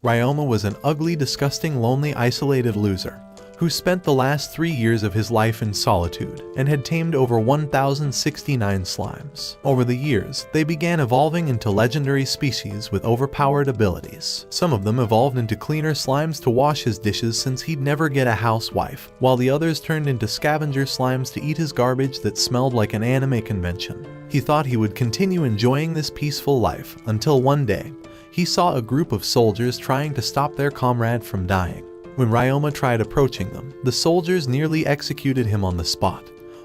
Ryoma was an ugly, disgusting, lonely, isolated loser who spent the last 3 years of his life in solitude and had tamed over 1,069 slimes. Over the years, they began evolving into legendary species with overpowered abilities. Some of them evolved into cleaner slimes to wash his dishes since he'd never get a housewife, while the others turned into scavenger slimes to eat his garbage that smelled like an anime convention. He thought he would continue enjoying this peaceful life until one day, he saw a group of soldiers trying to stop their comrade from dying. When Ryoma tried approaching them, the soldiers nearly executed him on the spot,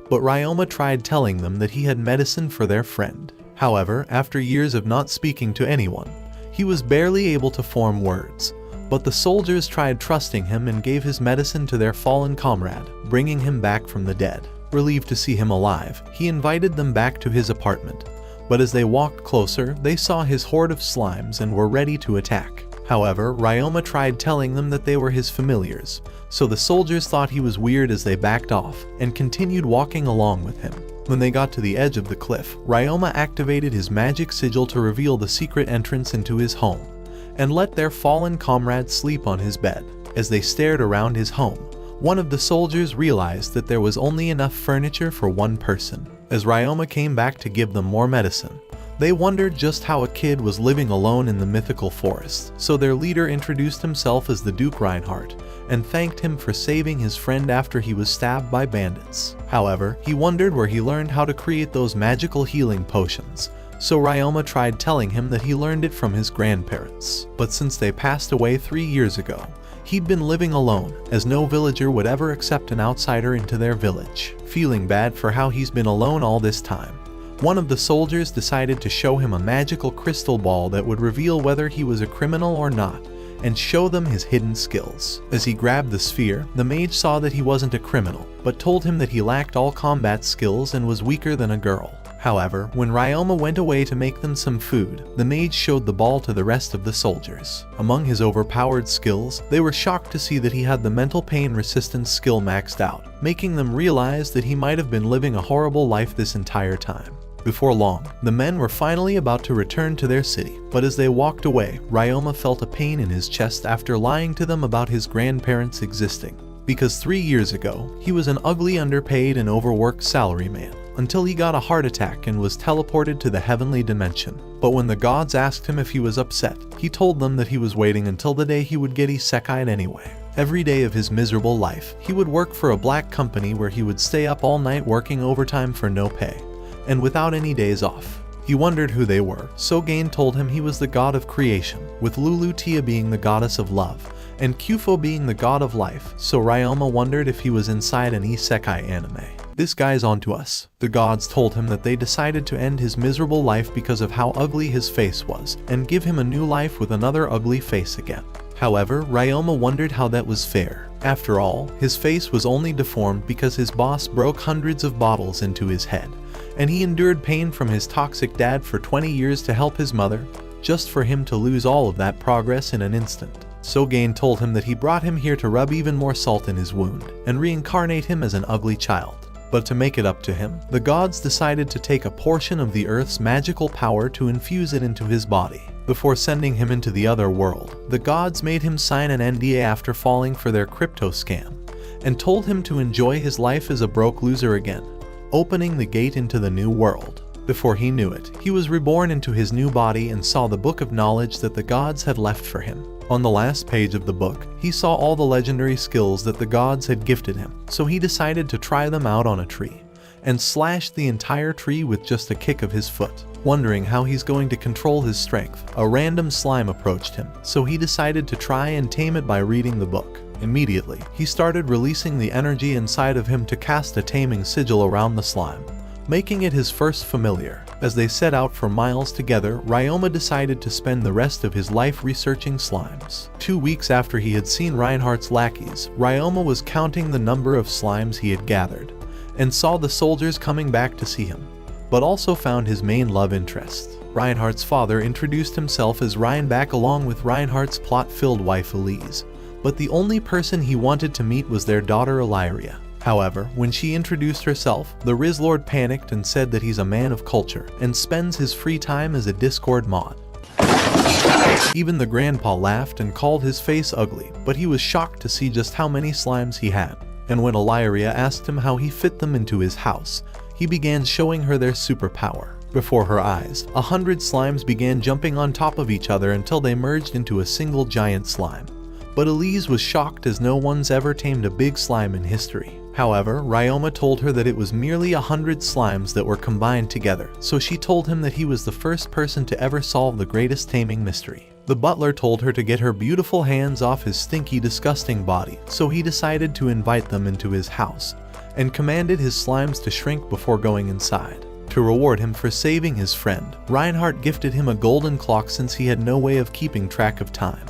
but Ryoma tried telling them that he had medicine for their friend. However, after years of not speaking to anyone, he was barely able to form words, but the soldiers tried trusting him and gave his medicine to their fallen comrade, bringing him back from the dead. Relieved to see him alive, he invited them back to his apartment, but as they walked closer, they saw his horde of slimes and were ready to attack. However, Ryoma tried telling them that they were his familiars, so the soldiers thought he was weird as they backed off and continued walking along with him. When they got to the edge of the cliff, Ryoma activated his magic sigil to reveal the secret entrance into his home, and let their fallen comrade sleep on his bed. As they stared around his home, one of the soldiers realized that there was only enough furniture for one person. As Ryoma came back to give them more medicine, they wondered just how a kid was living alone in the mythical forest, so their leader introduced himself as the Duke Reinhardt and thanked him for saving his friend after he was stabbed by bandits. However, he wondered where he learned how to create those magical healing potions, so Ryoma tried telling him that he learned it from his grandparents. But since they passed away 3 years ago, he'd been living alone, as no villager would ever accept an outsider into their village. Feeling bad for how he's been alone all this time, one of the soldiers decided to show him a magical crystal ball that would reveal whether he was a criminal or not, and show them his hidden skills. As he grabbed the sphere, the mage saw that he wasn't a criminal, but told him that he lacked all combat skills and was weaker than a girl. However, when Ryoma went away to make them some food, the mage showed the ball to the rest of the soldiers. Among his overpowered skills, they were shocked to see that he had the mental pain resistance skill maxed out, making them realize that he might have been living a horrible life this entire time. Before long, the men were finally about to return to their city, but as they walked away, Ryoma felt a pain in his chest after lying to them about his grandparents existing. Because 3 years ago, he was an ugly, underpaid, and overworked salaryman, until he got a heart attack and was teleported to the heavenly dimension. But when the gods asked him if he was upset, he told them that he was waiting until the day he would get isekai'd anyway. Every day of his miserable life, he would work for a black company where he would stay up all night working overtime for no pay, and without any days off. He wondered who they were, so Gain told him he was the god of creation, with Lulu Tia being the goddess of love, and Kyufo being the god of life, so Ryoma wondered if he was inside an isekai anime. This guy's onto us. The gods told him that they decided to end his miserable life because of how ugly his face was, and give him a new life with another ugly face again. However, Ryoma wondered how that was fair. After all, his face was only deformed because his boss broke hundreds of bottles into his head, and he endured pain from his toxic dad for 20 years to help his mother, just for him to lose all of that progress in an instant. So Gain told him that he brought him here to rub even more salt in his wound, and reincarnate him as an ugly child. But to make it up to him, the gods decided to take a portion of the Earth's magical power to infuse it into his body. Before sending him into the other world, the gods made him sign an NDA after falling for their crypto scam, and told him to enjoy his life as a broke loser again, opening the gate into the new world. Before he knew it, he was reborn into his new body and saw the book of knowledge that the gods had left for him. On the last page of the book, he saw all the legendary skills that the gods had gifted him, so he decided to try them out on a tree, and slashed the entire tree with just a kick of his foot. Wondering how he's going to control his strength, a random slime approached him, so he decided to try and tame it by reading the book. Immediately, he started releasing the energy inside of him to cast a taming sigil around the slime, making it his first familiar. As they set out for miles together, Ryoma decided to spend the rest of his life researching slimes. 2 weeks after he had seen Reinhardt's lackeys, Ryoma was counting the number of slimes he had gathered, and saw the soldiers coming back to see him, but also found his main love interest. Reinhardt's father introduced himself as Reinback along with Reinhardt's plot-filled wife Elise, but the only person he wanted to meet was their daughter Illyria. However, when she introduced herself, the Rizz Lord panicked and said that he's a man of culture and spends his free time as a Discord mod. Even the grandpa laughed and called his face ugly, but he was shocked to see just how many slimes he had. And when Illyria asked him how he fit them into his house, he began showing her their superpower. Before her eyes, 100 slimes began jumping on top of each other until they merged into a single giant slime. But Elise was shocked as no one's ever tamed a big slime in history. However, Ryoma told her that it was merely 100 slimes that were combined together, so she told him that he was the first person to ever solve the greatest taming mystery. The butler told her to get her beautiful hands off his stinky, disgusting body, so he decided to invite them into his house, and commanded his slimes to shrink before going inside. To reward him for saving his friend, Reinhardt gifted him a golden clock since he had no way of keeping track of time.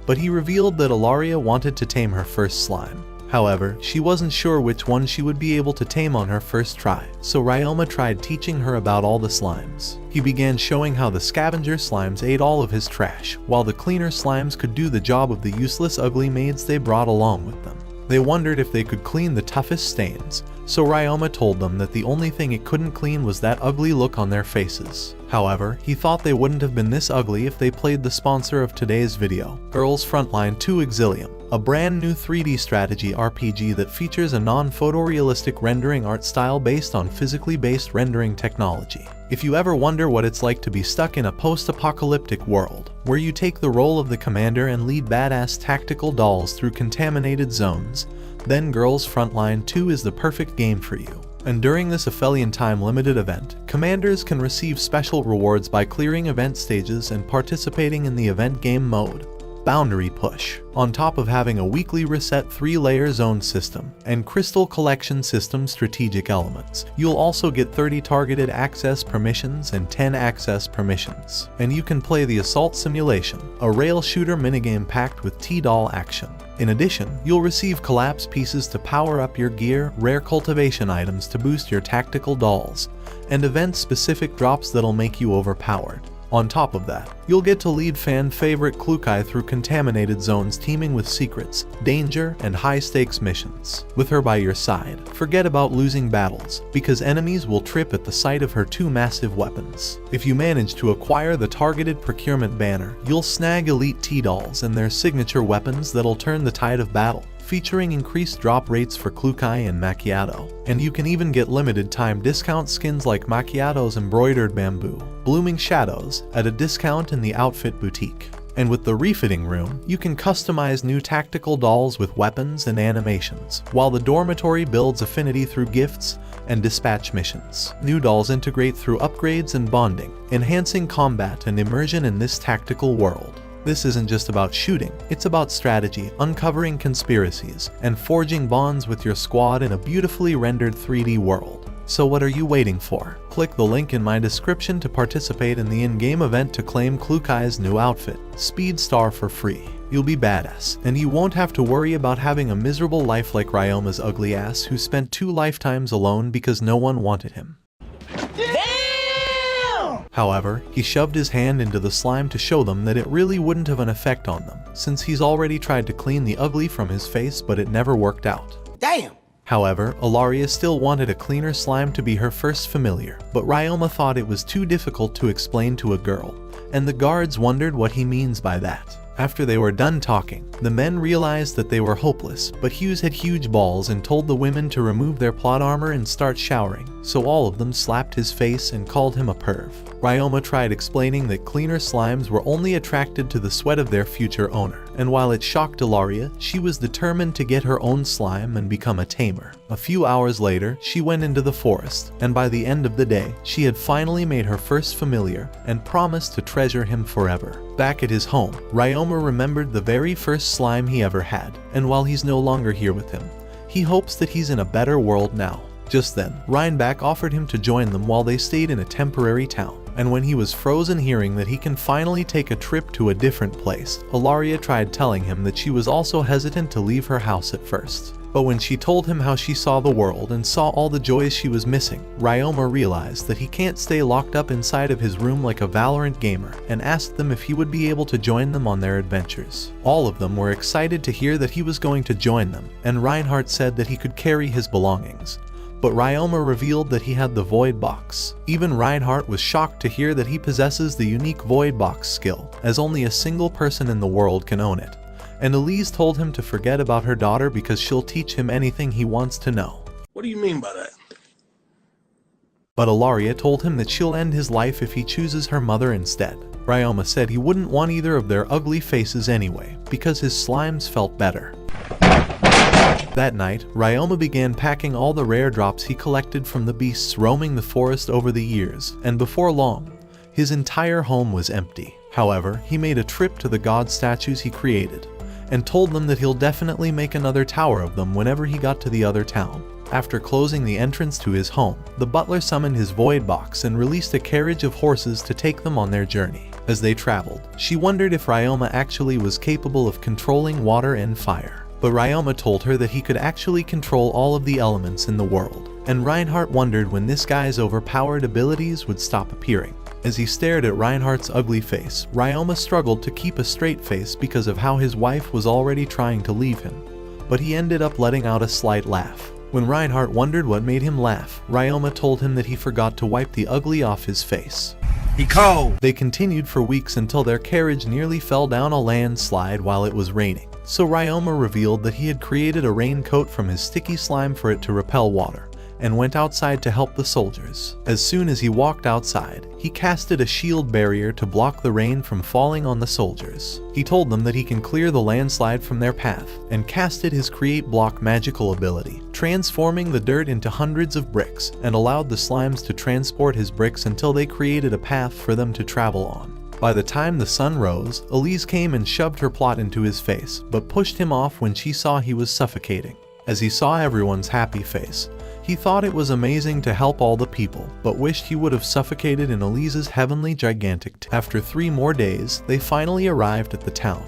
But he revealed that Illyria wanted to tame her first slime. However, she wasn't sure which one she would be able to tame on her first try, so Ryoma tried teaching her about all the slimes. He began showing how the scavenger slimes ate all of his trash, while the cleaner slimes could do the job of the useless ugly maids they brought along with them. They wondered if they could clean the toughest stains, so Ryoma told them that the only thing it couldn't clean was that ugly look on their faces. However, he thought they wouldn't have been this ugly if they played the sponsor of today's video, Girls Frontline 2 Exilium, a brand new 3D strategy RPG that features a non-photorealistic rendering art style based on physically based rendering technology. If you ever wonder what it's like to be stuck in a post-apocalyptic world, where you take the role of the commander and lead badass tactical dolls through contaminated zones, then Girls Frontline 2 is the perfect game for you. And during this Aphelion Time limited event, commanders can receive special rewards by clearing event stages and participating in the event game mode, Boundary Push, on top of having a weekly reset 3-layer zone system and crystal collection system strategic elements. You'll also get 30 targeted access permissions and 10 access permissions. And you can play the Assault Simulation, a rail shooter minigame packed with T-doll action. In addition, you'll receive collapse pieces to power up your gear, rare cultivation items to boost your tactical dolls, and event-specific drops that'll make you overpowered. On top of that, you'll get to lead fan-favorite Klukai through contaminated zones teeming with secrets, danger, and high-stakes missions. With her by your side, forget about losing battles, because enemies will trip at the sight of her 2 massive weapons. If you manage to acquire the targeted procurement banner, you'll snag elite T-dolls and their signature weapons that'll turn the tide of battle, featuring increased drop rates for Klukai and Macchiato. And you can even get limited time discount skins like Macchiato's Embroidered Bamboo, Blooming Shadows, at a discount in the Outfit Boutique. And with the refitting room, you can customize new tactical dolls with weapons and animations, while the dormitory builds affinity through gifts and dispatch missions. New dolls integrate through upgrades and bonding, enhancing combat and immersion in this tactical world. This isn't just about shooting, it's about strategy, uncovering conspiracies, and forging bonds with your squad in a beautifully rendered 3D world. So what are you waiting for? Click the link in my description to participate in the in-game event to claim Klukai's new outfit, Speed Star, for free. You'll be badass, and you won't have to worry about having a miserable life like Ryoma's ugly ass who spent 2 lifetimes alone because no one wanted him. However, he shoved his hand into the slime to show them that it really wouldn't have an effect on them, since he's already tried to clean the ugly from his face but it never worked out. Damn! However, Illyria still wanted a cleaner slime to be her first familiar, but Ryoma thought it was too difficult to explain to a girl, and the guards wondered what he means by that. After they were done talking, the men realized that they were hopeless, but Hughes had huge balls and told the women to remove their plot armor and start showering, so all of them slapped his face and called him a perv. Ryoma tried explaining that cleaner slimes were only attracted to the sweat of their future owner, and while it shocked Illyria, she was determined to get her own slime and become a tamer. A few hours later, she went into the forest, and by the end of the day, she had finally made her first familiar and promised to treasure him forever. Back at his home, Ryoma remembered the very first slime he ever had, and while he's no longer here with him, he hopes that he's in a better world now. Just then, Reinbach offered him to join them while they stayed in a temporary town, and when he was frozen hearing that he can finally take a trip to a different place, Illyria tried telling him that she was also hesitant to leave her house at first. But when she told him how she saw the world and saw all the joys she was missing, Ryoma realized that he can't stay locked up inside of his room like a Valorant gamer, and asked them if he would be able to join them on their adventures. All of them were excited to hear that he was going to join them, and Reinhardt said that he could carry his belongings. but Ryoma revealed that he had the Void Box. Even Reinhardt was shocked to hear that he possesses the unique Void Box skill, as only a single person in the world can own it. And Elise told him to forget about her daughter because she'll teach him anything he wants to know. What do you mean by that? But Ilaria told him that she'll end his life if he chooses her mother instead. Ryoma said he wouldn't want either of their ugly faces anyway, because his slimes felt better. That night, Ryoma began packing all the rare drops he collected from the beasts roaming the forest over the years, and before long, his entire home was empty. However, he made a trip to the god statues he created, and told them that he'll definitely make another tower of them whenever he got to the other town. After closing the entrance to his home, the butler summoned his void box and released a carriage of horses to take them on their journey. As they traveled, she wondered if Ryoma actually was capable of controlling water and fire. But Ryoma told her that he could actually control all of the elements in the world, and Reinhardt wondered when this guy's overpowered abilities would stop appearing. As he stared at Reinhardt's ugly face, Ryoma struggled to keep a straight face because of how his wife was already trying to leave him, but he ended up letting out a slight laugh. When Reinhardt wondered what made him laugh, Ryoma told him that he forgot to wipe the ugly off his face. He cold. They continued for weeks until their carriage nearly fell down a landslide while it was raining. So Ryoma revealed that he had created a raincoat from his sticky slime for it to repel water, and went outside to help the soldiers. As soon as he walked outside, he casted a shield barrier to block the rain from falling on the soldiers. He told them that he can clear the landslide from their path, and casted his create block magical ability, transforming the dirt into hundreds of bricks, and allowed the slimes to transport his bricks until they created a path for them to travel on. By the time the sun rose, Elise came and shoved her plot into his face, but pushed him off when she saw he was suffocating. As he saw everyone's happy face, he thought it was amazing to help all the people, but wished he would have suffocated in Elise's heavenly gigantic After 3 more days, they finally arrived at the town,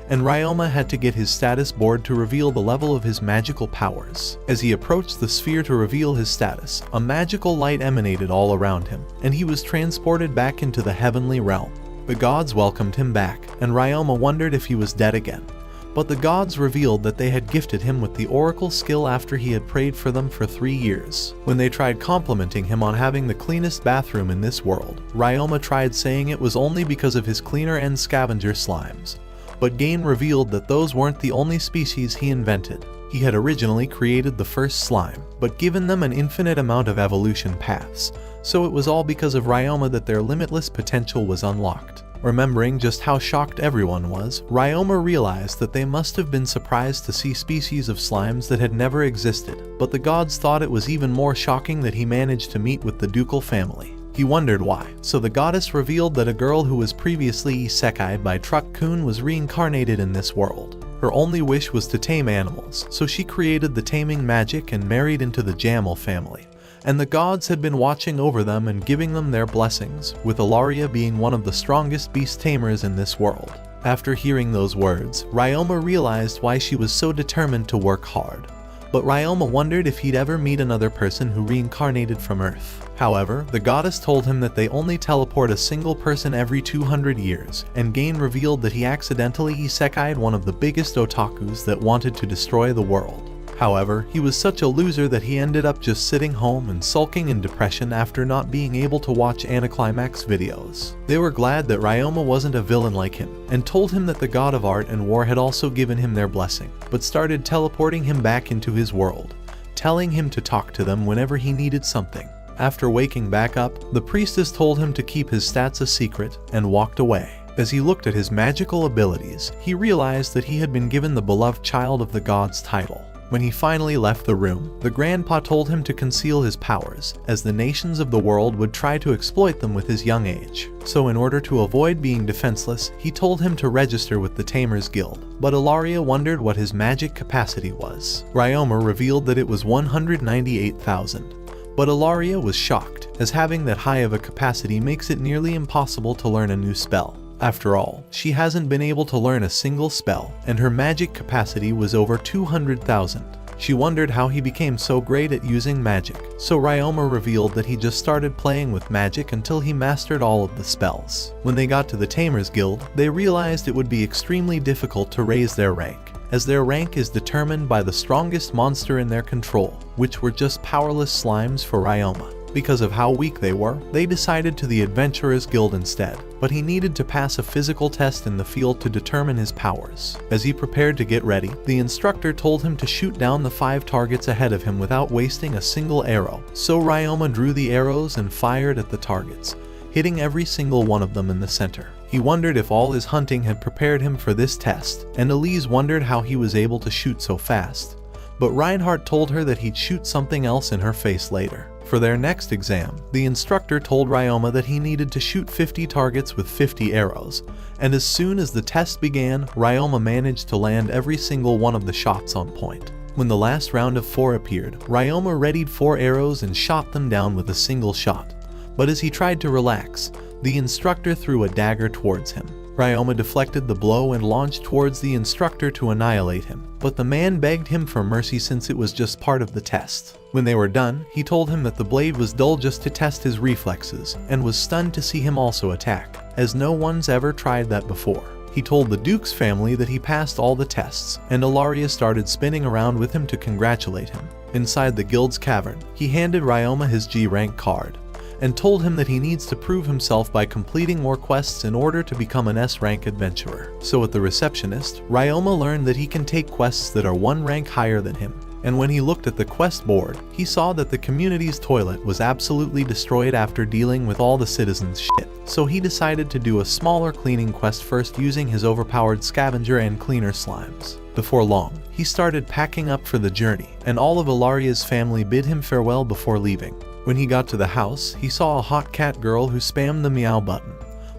and Ryoma had to get his status board to reveal the level of his magical powers. As he approached the sphere to reveal his status, a magical light emanated all around him, and he was transported back into the heavenly realm. The gods welcomed him back, and Ryoma wondered if he was dead again. But the gods revealed that they had gifted him with the oracle skill after he had prayed for them for 3 years. When they tried complimenting him on having the cleanest bathroom in this world, Ryoma tried saying it was only because of his cleaner and scavenger slimes. But Gain revealed that those weren't the only species he invented. He had originally created the first slime, but given them an infinite amount of evolution paths, so it was all because of Ryoma that their limitless potential was unlocked. Remembering just how shocked everyone was, Ryoma realized that they must have been surprised to see species of slimes that had never existed, but the gods thought it was even more shocking that he managed to meet with the ducal family. He wondered why, so the goddess revealed that a girl who was previously isekai'd by Truck-kun was reincarnated in this world. Her only wish was to tame animals, so she created the taming magic and married into the Jamel family. And the gods had been watching over them and giving them their blessings, with Ilaria being one of the strongest beast tamers in this world. After hearing those words, Ryoma realized why she was so determined to work hard. But Ryoma wondered if he'd ever meet another person who reincarnated from Earth. However, the goddess told him that they only teleport a single person every 200 years, and Gain revealed that he accidentally isekai'd one of the biggest otakus that wanted to destroy the world. However, he was such a loser that he ended up just sitting home and sulking in depression after not being able to watch aniclimax videos. They were glad that Ryoma wasn't a villain like him, and told him that the god of art and war had also given him their blessing, but started teleporting him back into his world, telling him to talk to them whenever he needed something. After waking back up, the priestess told him to keep his stats a secret, and walked away. As he looked at his magical abilities, he realized that he had been given the beloved child of the gods title. When he finally left the room, the grandpa told him to conceal his powers, as the nations of the world would try to exploit them with his young age. So in order to avoid being defenseless, he told him to register with the Tamers Guild. But Ilaria wondered what his magic capacity was. Ryoma revealed that it was 198,000. But Ilaria was shocked, as having that high of a capacity makes it nearly impossible to learn a new spell. After all, she hasn't been able to learn a single spell, and her magic capacity was over 200,000. She wondered how he became so great at using magic, so Ryoma revealed that he just started playing with magic until he mastered all of the spells. When they got to the Tamers Guild, they realized it would be extremely difficult to raise their rank, as their rank is determined by the strongest monster in their control, which were just powerless slimes for Ryoma. Because of how weak they were, they decided to the Adventurers Guild instead, but he needed to pass a physical test in the field to determine his powers. As he prepared to get ready, the instructor told him to shoot down the 5 targets ahead of him without wasting a single arrow, so Ryoma drew the arrows and fired at the targets, hitting every single one of them in the center. He wondered if all his hunting had prepared him for this test, and Elise wondered how he was able to shoot so fast. But Reinhardt told her that he'd shoot something else in her face later. For their next exam, the instructor told Ryoma that he needed to shoot 50 targets with 50 arrows, and as soon as the test began, Ryoma managed to land every single one of the shots on point. When the last round of 4 appeared, Ryoma readied 4 arrows and shot them down with a single shot. But as he tried to relax, the instructor threw a dagger towards him. Ryoma deflected the blow and launched towards the instructor to annihilate him, but the man begged him for mercy since it was just part of the test. When they were done, he told him that the blade was dull just to test his reflexes, and was stunned to see him also attack, as no one's ever tried that before. He told the Duke's family that he passed all the tests, and Ilaria started spinning around with him to congratulate him. Inside the guild's cavern, he handed Ryoma his G-rank card, and told him that he needs to prove himself by completing more quests in order to become an S-rank adventurer. So at the receptionist, Ryoma learned that he can take quests that are 1 rank higher than him. And when he looked at the quest board, he saw that the community's toilet was absolutely destroyed after dealing with all the citizens' shit. So he decided to do a smaller cleaning quest first using his overpowered scavenger and cleaner slimes. Before long, he started packing up for the journey, and all of Ilaria's family bid him farewell before leaving. When he got to the house, he saw a hot cat girl who spammed the meow button.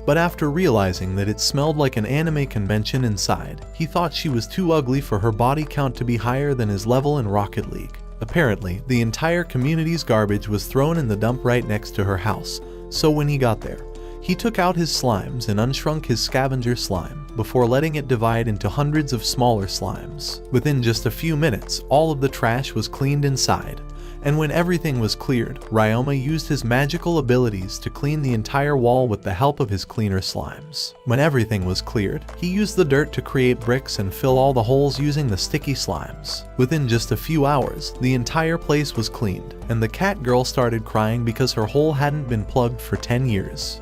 But after realizing that it smelled like an anime convention inside, he thought she was too ugly for her body count to be higher than his level in Rocket League. Apparently, the entire community's garbage was thrown in the dump right next to her house, so when he got there, he took out his slimes and unshrunk his scavenger slime, before letting it divide into hundreds of smaller slimes. Within just a few minutes, all of the trash was cleaned inside. And when everything was cleared, Ryoma used his magical abilities to clean the entire wall with the help of his cleaner slimes. When everything was cleared, he used the dirt to create bricks and fill all the holes using the sticky slimes. Within just a few hours, the entire place was cleaned, and the cat girl started crying because her hole hadn't been plugged for 10 years.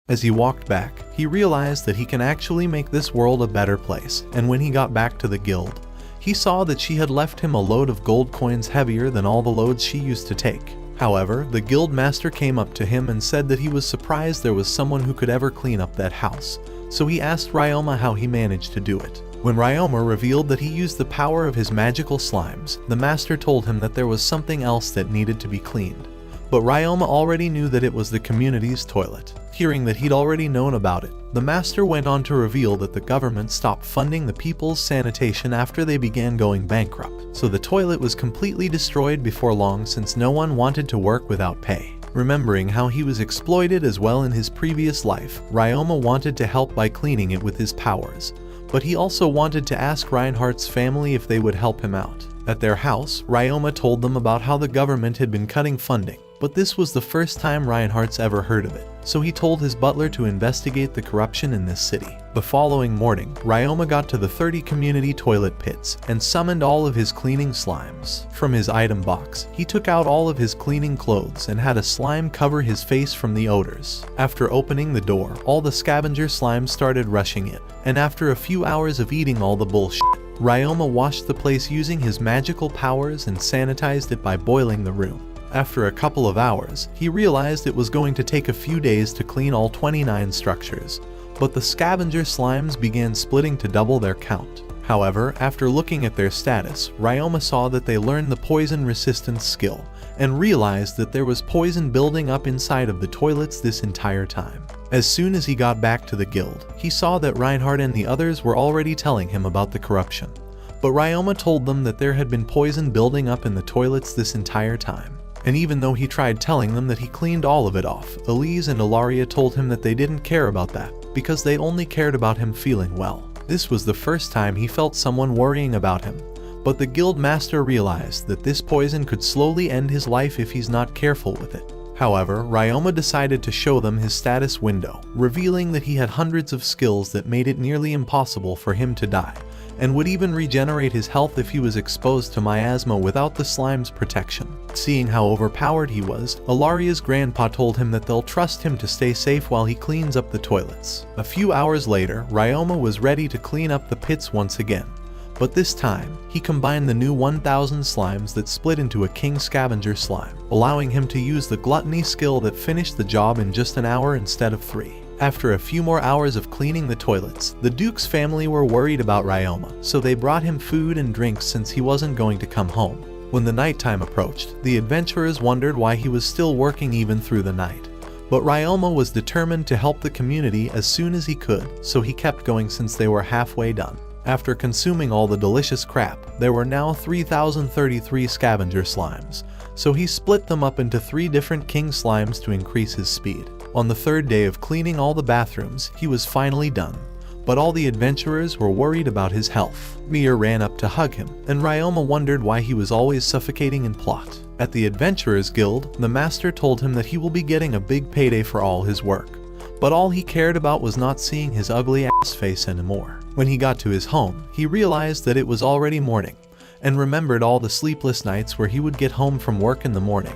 As he walked back, he realized that he can actually make this world a better place, and when he got back to the guild, he saw that she had left him a load of gold coins heavier than all the loads she used to take. However, the guild master came up to him and said that he was surprised there was someone who could ever clean up that house, so he asked Ryoma how he managed to do it. When Ryoma revealed that he used the power of his magical slimes, the master told him that there was something else that needed to be cleaned. But Ryoma already knew that it was the community's toilet. Hearing that he'd already known about it, the master went on to reveal that the government stopped funding the people's sanitation after they began going bankrupt, so the toilet was completely destroyed before long since no one wanted to work without pay. Remembering how he was exploited as well in his previous life, Ryoma wanted to help by cleaning it with his powers, but he also wanted to ask Reinhardt's family if they would help him out. At their house, Ryoma told them about how the government had been cutting funding, but this was the first time Reinhardt's ever heard of it, so he told his butler to investigate the corruption in this city. The following morning, Ryoma got to the 30 community toilet pits and summoned all of his cleaning slimes. From his item box, he took out all of his cleaning clothes and had a slime cover his face from the odors. After opening the door, all the scavenger slimes started rushing in, and after a few hours of eating all the bullshit, Ryoma washed the place using his magical powers and sanitized it by boiling the room. After a couple of hours, he realized it was going to take a few days to clean all 29 structures, but the scavenger slimes began splitting to double their count. However, after looking at their status, Ryoma saw that they learned the poison resistance skill, and realized that there was poison building up inside of the toilets this entire time. As soon as he got back to the guild, he saw that Reinhardt and the others were already telling him about the corruption, but Ryoma told them that there had been poison building up in the toilets this entire time. And even though he tried telling them that he cleaned all of it off, Elise and Ilaria told him that they didn't care about that, because they only cared about him feeling well. This was the first time he felt someone worrying about him, but the guild master realized that this poison could slowly end his life if he's not careful with it. However, Ryoma decided to show them his status window, revealing that he had hundreds of skills that made it nearly impossible for him to die, and would even regenerate his health if he was exposed to miasma without the slime's protection. Seeing how overpowered he was, Ilaria's grandpa told him that they'll trust him to stay safe while he cleans up the toilets. A few hours later, Ryoma was ready to clean up the pits once again. But this time, he combined the new 1000 slimes that split into a king scavenger slime, allowing him to use the gluttony skill that finished the job in just an hour instead of 3. After a few more hours of cleaning the toilets, the Duke's family were worried about Ryoma, so they brought him food and drinks since he wasn't going to come home. When the nighttime approached, the adventurers wondered why he was still working even through the night. But Ryoma was determined to help the community as soon as he could, so he kept going since they were halfway done. After consuming all the delicious crap, there were now 3033 scavenger slimes, so he split them up into 3 different king slimes to increase his speed. On the 3rd day of cleaning all the bathrooms, he was finally done, but all the adventurers were worried about his health. Mia ran up to hug him, and Ryoma wondered why he was always suffocating in plot. At the Adventurers Guild, the master told him that he will be getting a big payday for all his work, but all he cared about was not seeing his ugly ass face anymore. When he got to his home, he realized that it was already morning, and remembered all the sleepless nights where he would get home from work in the morning,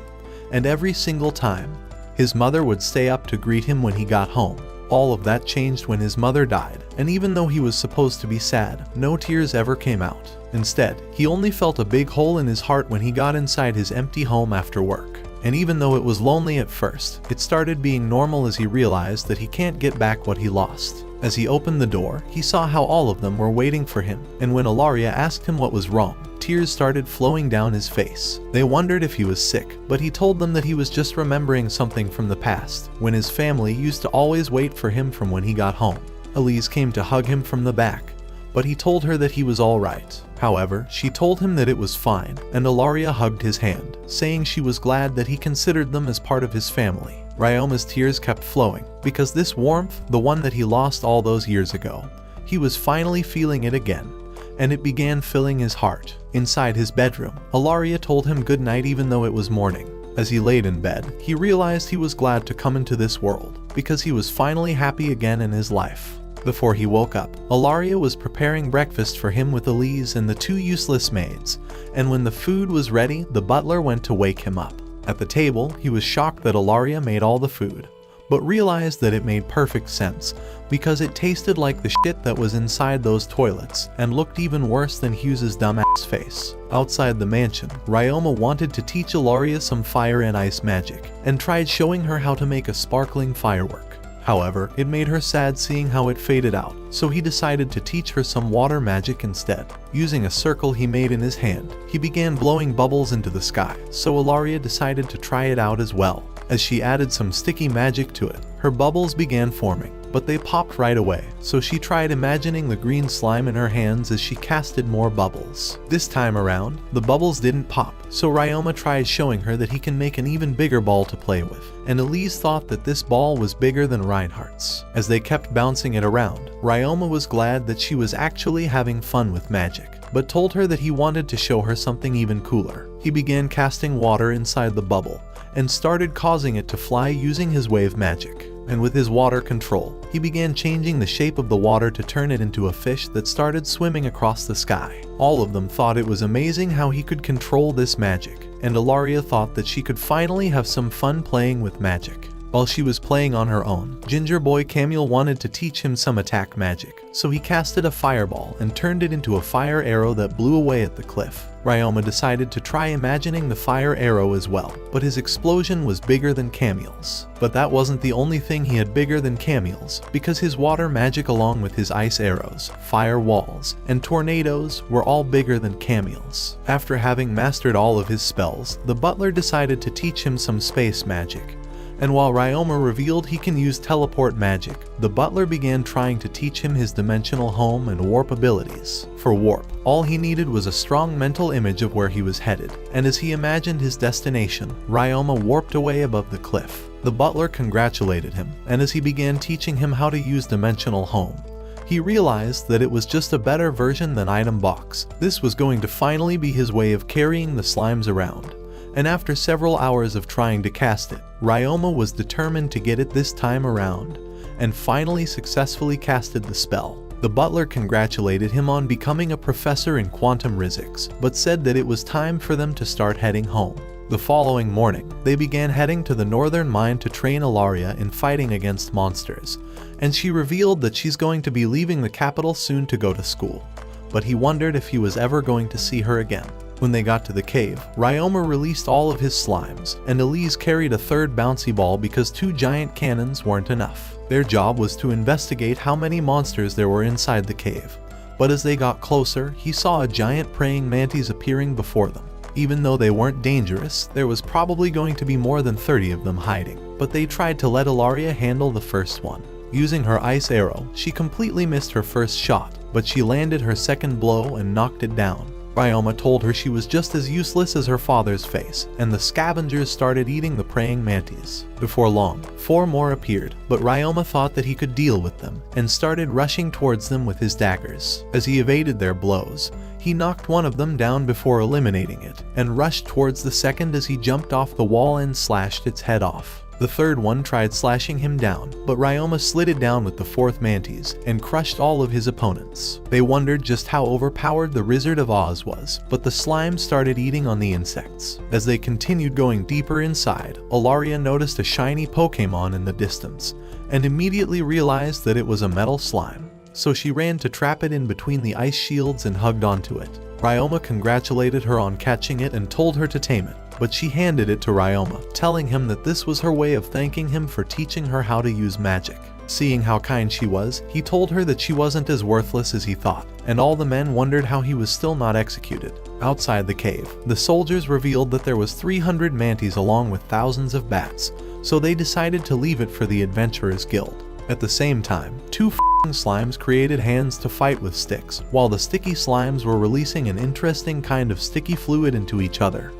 and every single time, his mother would stay up to greet him when he got home. All of that changed when his mother died, and even though he was supposed to be sad, no tears ever came out. Instead, he only felt a big hole in his heart when he got inside his empty home after work. And even though it was lonely at first, it started being normal as he realized that he can't get back what he lost. As he opened the door, he saw how all of them were waiting for him, and when Ilaria asked him what was wrong, tears started flowing down his face. They wondered if he was sick, but he told them that he was just remembering something from the past, when his family used to always wait for him from when he got home. Elise came to hug him from the back, but he told her that he was alright. However, she told him that it was fine, and Ilaria hugged his hand, saying she was glad that he considered them as part of his family. Ryoma's tears kept flowing, because this warmth, the one that he lost all those years ago, he was finally feeling it again, and it began filling his heart. Inside his bedroom, Ilaria told him goodnight even though it was morning. As he laid in bed, he realized he was glad to come into this world, because he was finally happy again in his life. Before he woke up, Ilaria was preparing breakfast for him with Elise and the 2 useless maids, and when the food was ready, the butler went to wake him up. At the table, he was shocked that Ilaria made all the food, but realized that it made perfect sense, because it tasted like the shit that was inside those toilets, and looked even worse than Hughes's dumbass face. Outside the mansion, Ryoma wanted to teach Ilaria some fire and ice magic, and tried showing her how to make a sparkling firework. However, it made her sad seeing how it faded out, so he decided to teach her some water magic instead. Using a circle he made in his hand, he began blowing bubbles into the sky, so Ilaria decided to try it out as well. As she added some sticky magic to it, her bubbles began forming, but they popped right away, so she tried imagining the green slime in her hands as she casted more bubbles. This time around, the bubbles didn't pop, so Ryoma tried showing her that he can make an even bigger ball to play with, and Elise thought that this ball was bigger than Reinhardt's. As they kept bouncing it around, Ryoma was glad that she was actually having fun with magic, but told her that he wanted to show her something even cooler. He began casting water inside the bubble, and started causing it to fly using his wave magic. And with his water control, he began changing the shape of the water to turn it into a fish that started swimming across the sky. All of them thought it was amazing how he could control this magic, and Ilaria thought that she could finally have some fun playing with magic. While she was playing on her own, Ginger Boy Camille wanted to teach him some attack magic, so he casted a fireball and turned it into a fire arrow that blew away at the cliff. Ryoma decided to try imagining the fire arrow as well, but his explosion was bigger than Camille's. But that wasn't the only thing he had bigger than Camille's, because his water magic along with his ice arrows, fire walls, and tornadoes were all bigger than Camille's. After having mastered all of his spells, the butler decided to teach him some space magic. And while Ryoma revealed he can use teleport magic, the butler began trying to teach him his dimensional home and warp abilities. For warp, all he needed was a strong mental image of where he was headed, and as he imagined his destination, Ryoma warped away above the cliff. The butler congratulated him, and as he began teaching him how to use dimensional home, he realized that it was just a better version than Item Box. This was going to finally be his way of carrying the slimes around. And after several hours of trying to cast it, Ryoma was determined to get it this time around, and finally successfully casted the spell. The butler congratulated him on becoming a professor in quantum physics, but said that it was time for them to start heading home. The following morning, they began heading to the northern mine to train Ilaria in fighting against monsters, and she revealed that she's going to be leaving the capital soon to go to school. But he wondered if he was ever going to see her again. When they got to the cave, Ryoma released all of his slimes, and Elise carried a third bouncy ball because 2 giant cannons weren't enough. Their job was to investigate how many monsters there were inside the cave. But as they got closer, he saw a giant praying mantis appearing before them. Even though they weren't dangerous, there was probably going to be more than 30 of them hiding. But they tried to let Ilaria handle the first one. Using her ice arrow, she completely missed her first shot, but she landed her second blow and knocked it down. Ryoma told her she was just as useless as her father's face, and the scavengers started eating the praying mantis. Before long, 4 more appeared, but Ryoma thought that he could deal with them, and started rushing towards them with his daggers. As he evaded their blows, he knocked one of them down before eliminating it, and rushed towards the second as he jumped off the wall and slashed its head off. The third one tried slashing him down, but Ryoma slid it down with the 4th mantis and crushed all of his opponents. They wondered just how overpowered the Wizard of Oz was, but the slime started eating on the insects. As they continued going deeper inside, Ilaria noticed a shiny Pokémon in the distance, and immediately realized that it was a metal slime. So she ran to trap it in between the ice shields and hugged onto it. Ryoma congratulated her on catching it and told her to tame it, but she handed it to Ryoma, telling him that this was her way of thanking him for teaching her how to use magic. Seeing how kind she was, he told her that she wasn't as worthless as he thought, and all the men wondered how he was still not executed. Outside the cave, the soldiers revealed that there was 300 mantis along with thousands of bats, so they decided to leave it for the Adventurers Guild. At the same time, 2 slimes created hands to fight with sticks, while the sticky slimes were releasing an interesting kind of sticky fluid into each other.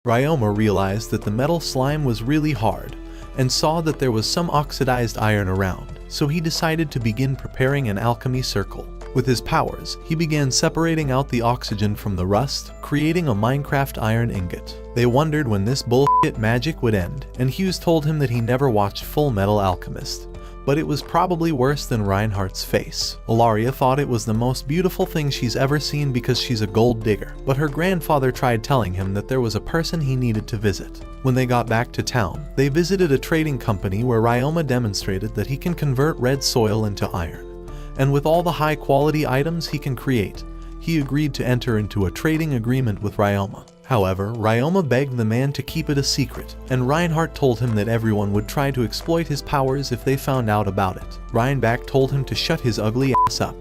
Ryoma realized that the metal slime was really hard, and saw that there was some oxidized iron around, so he decided to begin preparing an alchemy circle. With his powers, he began separating out the oxygen from the rust, creating a Minecraft iron ingot. They wondered when this bullshit magic would end, and Hughes told him that he never watched Full Metal Alchemist. But it was probably worse than Reinhardt's face. Ilaria thought it was the most beautiful thing she's ever seen because she's a gold digger, but her grandfather tried telling him that there was a person he needed to visit. When they got back to town, they visited a trading company where Ryoma demonstrated that he can convert red soil into iron. And with all the high quality items he can create, he agreed to enter into a trading agreement with Ryoma. However, Ryoma begged the man to keep it a secret, and Reinhardt told him that everyone would try to exploit his powers if they found out about it. Reinbach told him to shut his ugly ass up,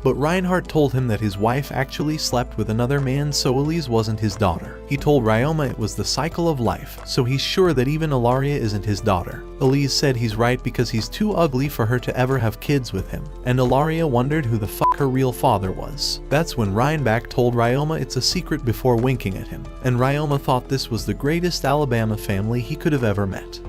but Reinhardt told him that his wife actually slept with another man, so Elise wasn't his daughter. He told Ryoma it was the cycle of life, so he's sure that even Ilaria isn't his daughter. Elise said he's right because he's too ugly for her to ever have kids with him, and Ilaria wondered who the fuck her real father was. That's when Reinbach told Ryoma it's a secret before winking at him, and Ryoma thought this was the greatest Alabama family he could have ever met.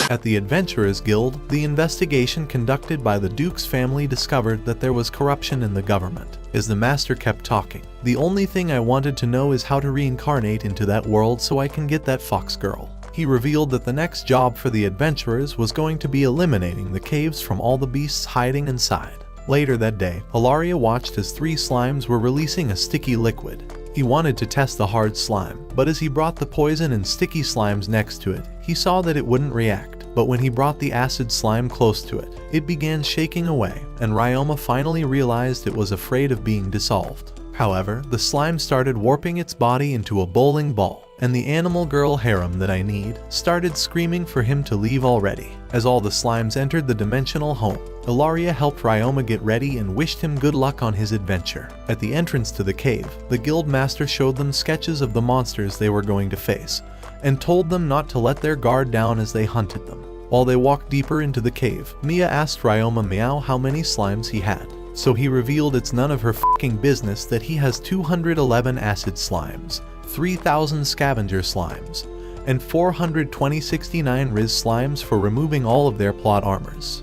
At the Adventurers Guild, the investigation conducted by the Duke's family discovered that there was corruption in the government. As the master kept talking, "The only thing I wanted to know is how to reincarnate into that world so I can get that fox girl." He revealed that the next job for the adventurers was going to be eliminating the caves from all the beasts hiding inside. Later that day, Ilaria watched as 3 slimes were releasing a sticky liquid. He wanted to test the hard slime, but as he brought the poison and sticky slimes next to it, he saw that it wouldn't react. But when he brought the acid slime close to it, it began shaking away, and Ryoma finally realized it was afraid of being dissolved. However, the slime started warping its body into a bowling ball, and the animal girl harem that I need started screaming for him to leave already. As all the slimes entered the dimensional home, Ilaria helped Ryoma get ready and wished him good luck on his adventure. At the entrance to the cave, the guild master showed them sketches of the monsters they were going to face, and told them not to let their guard down as they hunted them. While they walked deeper into the cave, Mia asked Ryoma Meow how many slimes he had. So he revealed it's none of her fucking business that he has 211 acid slimes, 3,000 scavenger slimes, and 469 rizz slimes for removing all of their plot armors.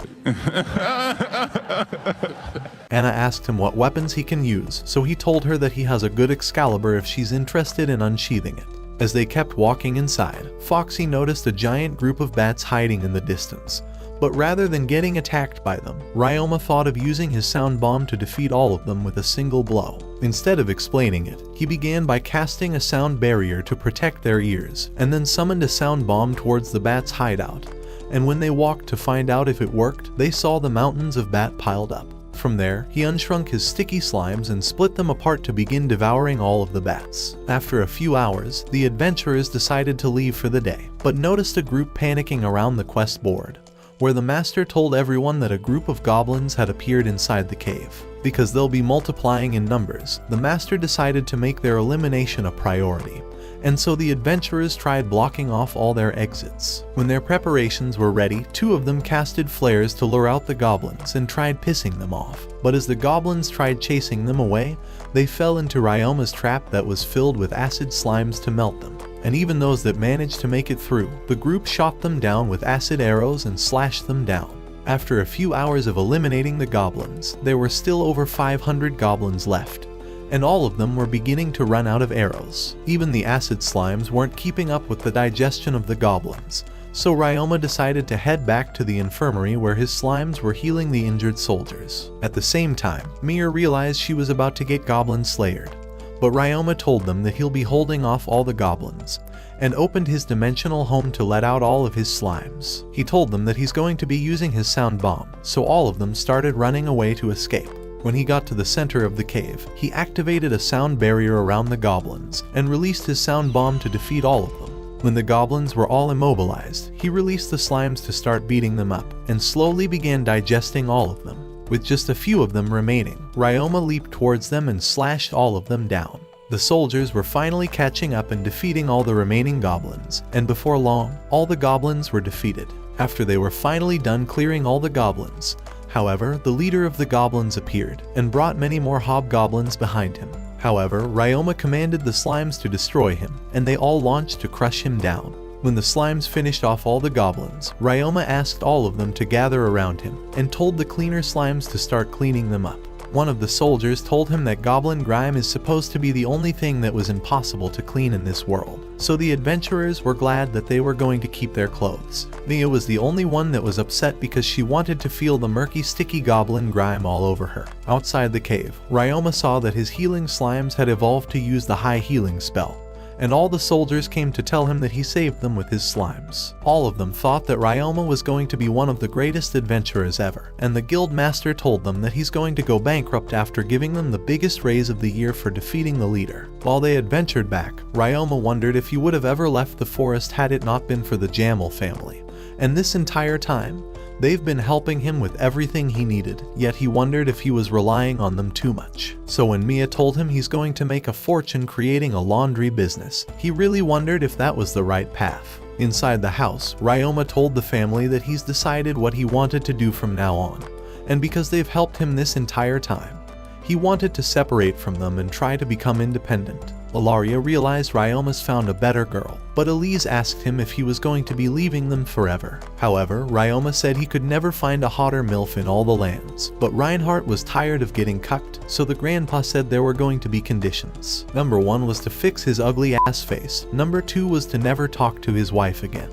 Anna asked him what weapons he can use, so he told her that he has a good Excalibur if she's interested in unsheathing it. As they kept walking inside, Foxy noticed a giant group of bats hiding in the distance, But rather than getting attacked by them, Ryoma thought of using his sound bomb to defeat all of them with a single blow. Instead of explaining it, he began by casting a sound barrier to protect their ears, and then summoned a sound bomb towards the bat's hideout. And when they walked to find out if it worked, they saw the mountains of bat piled up. From there, he unshrunk his sticky slimes and split them apart to begin devouring all of the bats. After a few hours, the adventurers decided to leave for the day, but noticed a group panicking around the quest board, where the master told everyone that a group of goblins had appeared inside the cave. Because they'll be multiplying in numbers, the master decided to make their elimination a priority, and so the adventurers tried blocking off all their exits. When their preparations were ready, 2 of them casted flares to lure out the goblins and tried pissing them off. But as the goblins tried chasing them away, they fell into Ryoma's trap that was filled with acid slimes to melt them. And even those that managed to make it through, the group shot them down with acid arrows and slashed them down. After a few hours of eliminating the goblins, there were still over 500 goblins left, and all of them were beginning to run out of arrows. Even the acid slimes weren't keeping up with the digestion of the goblins, so Ryoma decided to head back to the infirmary where his slimes were healing the injured soldiers. At the same time, Mia realized she was about to get goblin slayered, but Ryoma told them that he'll be holding off all the goblins, and opened his dimensional home to let out all of his slimes. He told them that he's going to be using his sound bomb, so all of them started running away to escape. When he got to the center of the cave, he activated a sound barrier around the goblins and released his sound bomb to defeat all of them. When the goblins were all immobilized, he released the slimes to start beating them up and slowly began digesting all of them. With just a few of them remaining, Ryoma leaped towards them and slashed all of them down. The soldiers were finally catching up and defeating all the remaining goblins, and before long, all the goblins were defeated. After they were finally done clearing all the goblins, however, the leader of the goblins appeared and brought many more hobgoblins behind him. However, Ryoma commanded the slimes to destroy him, and they all launched to crush him down. When the slimes finished off all the goblins, Ryoma asked all of them to gather around him and told the cleaner slimes to start cleaning them up. One of the soldiers told him that goblin grime is supposed to be the only thing that was impossible to clean in this world, so the adventurers were glad that they were going to keep their clothes. Mia was the only one that was upset because she wanted to feel the murky, sticky goblin grime all over her. Outside the cave, Ryoma saw that his healing slimes had evolved to use the high healing spell, and all the soldiers came to tell him that he saved them with his slimes. All of them thought that Ryoma was going to be one of the greatest adventurers ever, and the guild master told them that he's going to go bankrupt after giving them the biggest raise of the year for defeating the leader. While they adventured back, Ryoma wondered if he would have ever left the forest had it not been for the Jamel family, and this entire time, they've been helping him with everything he needed, yet he wondered if he was relying on them too much. So when Mia told him he's going to make a fortune creating a laundry business, he really wondered if that was the right path. Inside the house, Ryoma told the family that he's decided what he wanted to do from now on, and because they've helped him this entire time, he wanted to separate from them and try to become independent. Ilaria realized Ryoma's found a better girl, but Elise asked him if he was going to be leaving them forever. However, Ryoma said he could never find a hotter MILF in all the lands, but Reinhardt was tired of getting cucked, so the grandpa said there were going to be conditions. Number 1 was to fix his ugly ass face, number 2 was to never talk to his wife again,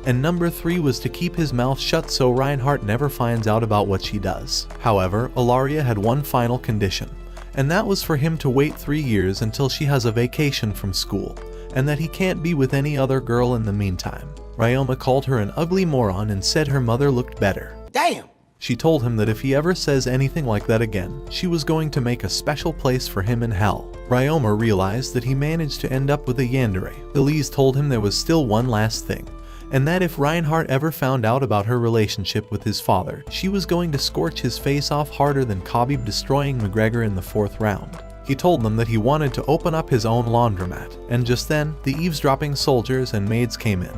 and number 3 was to keep his mouth shut so Reinhardt never finds out about what she does. However, Ilaria had one final condition, and that was for him to wait 3 years until she has a vacation from school, and that he can't be with any other girl in the meantime. Ryoma called her an ugly moron and said her mother looked better. Damn! She told him that if he ever says anything like that again, she was going to make a special place for him in hell. Ryoma realized that he managed to end up with a yandere. Elise told him there was still one last thing, and that if Reinhardt ever found out about her relationship with his father, she was going to scorch his face off harder than Khabib destroying McGregor in the 4th round. He told them that he wanted to open up his own laundromat, and just then, the eavesdropping soldiers and maids came in,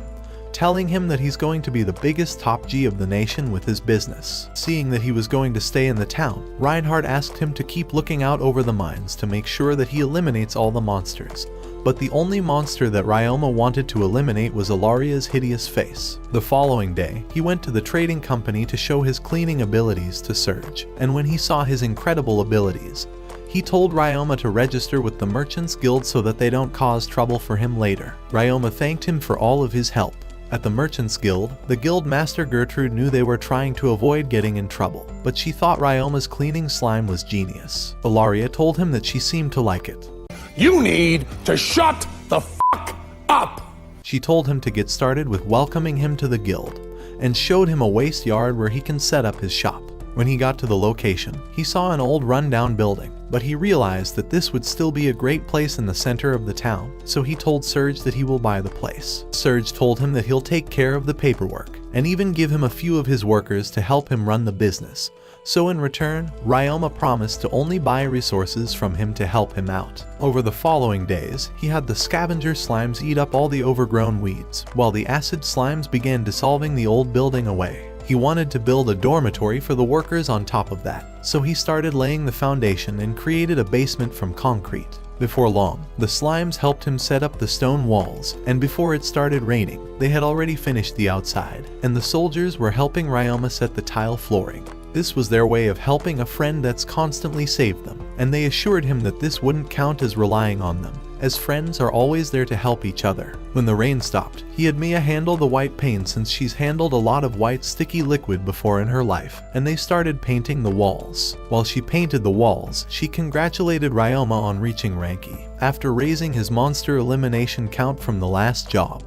telling him that he's going to be the biggest top G of the nation with his business. Seeing that he was going to stay in the town, Reinhardt asked him to keep looking out over the mines to make sure that he eliminates all the monsters. But the only monster that Ryoma wanted to eliminate was Ilaria's hideous face. The following day, he went to the trading company to show his cleaning abilities to Surge, and when he saw his incredible abilities, he told Ryoma to register with the Merchants Guild so that they don't cause trouble for him later. Ryoma thanked him for all of his help. At the Merchants Guild, the guild master Gertrude knew they were trying to avoid getting in trouble, but she thought Ryoma's cleaning slime was genius. Ilaria told him that she seemed to like it. You need to shut the fuck up! She told him to get started with welcoming him to the guild, and showed him a waste yard where he can set up his shop. When he got to the location, he saw an old rundown building, but he realized that this would still be a great place in the center of the town, so he told Serge that he will buy the place. Serge told him that he'll take care of the paperwork, and even give him a few of his workers to help him run the business. So in return, Ryoma promised to only buy resources from him to help him out. Over the following days, he had the scavenger slimes eat up all the overgrown weeds, while the acid slimes began dissolving the old building away. He wanted to build a dormitory for the workers on top of that, so he started laying the foundation and created a basement from concrete. Before long, the slimes helped him set up the stone walls, and before it started raining, they had already finished the outside, and the soldiers were helping Ryoma set the tile flooring. This was their way of helping a friend that's constantly saved them, and they assured him that this wouldn't count as relying on them, as friends are always there to help each other. When the rain stopped, he had Mia handle the white paint since she's handled a lot of white sticky liquid before in her life, and they started painting the walls. While she painted the walls, she congratulated Ryoma on reaching rank E, after raising his monster elimination count from the last job.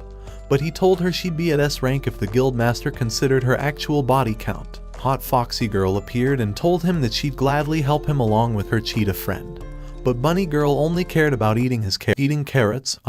But he told her she'd be at S rank if the guildmaster considered her actual body count. Hot Foxy Girl appeared and told him that she'd gladly help him along with her cheetah friend. But Bunny Girl only cared about eating carrots.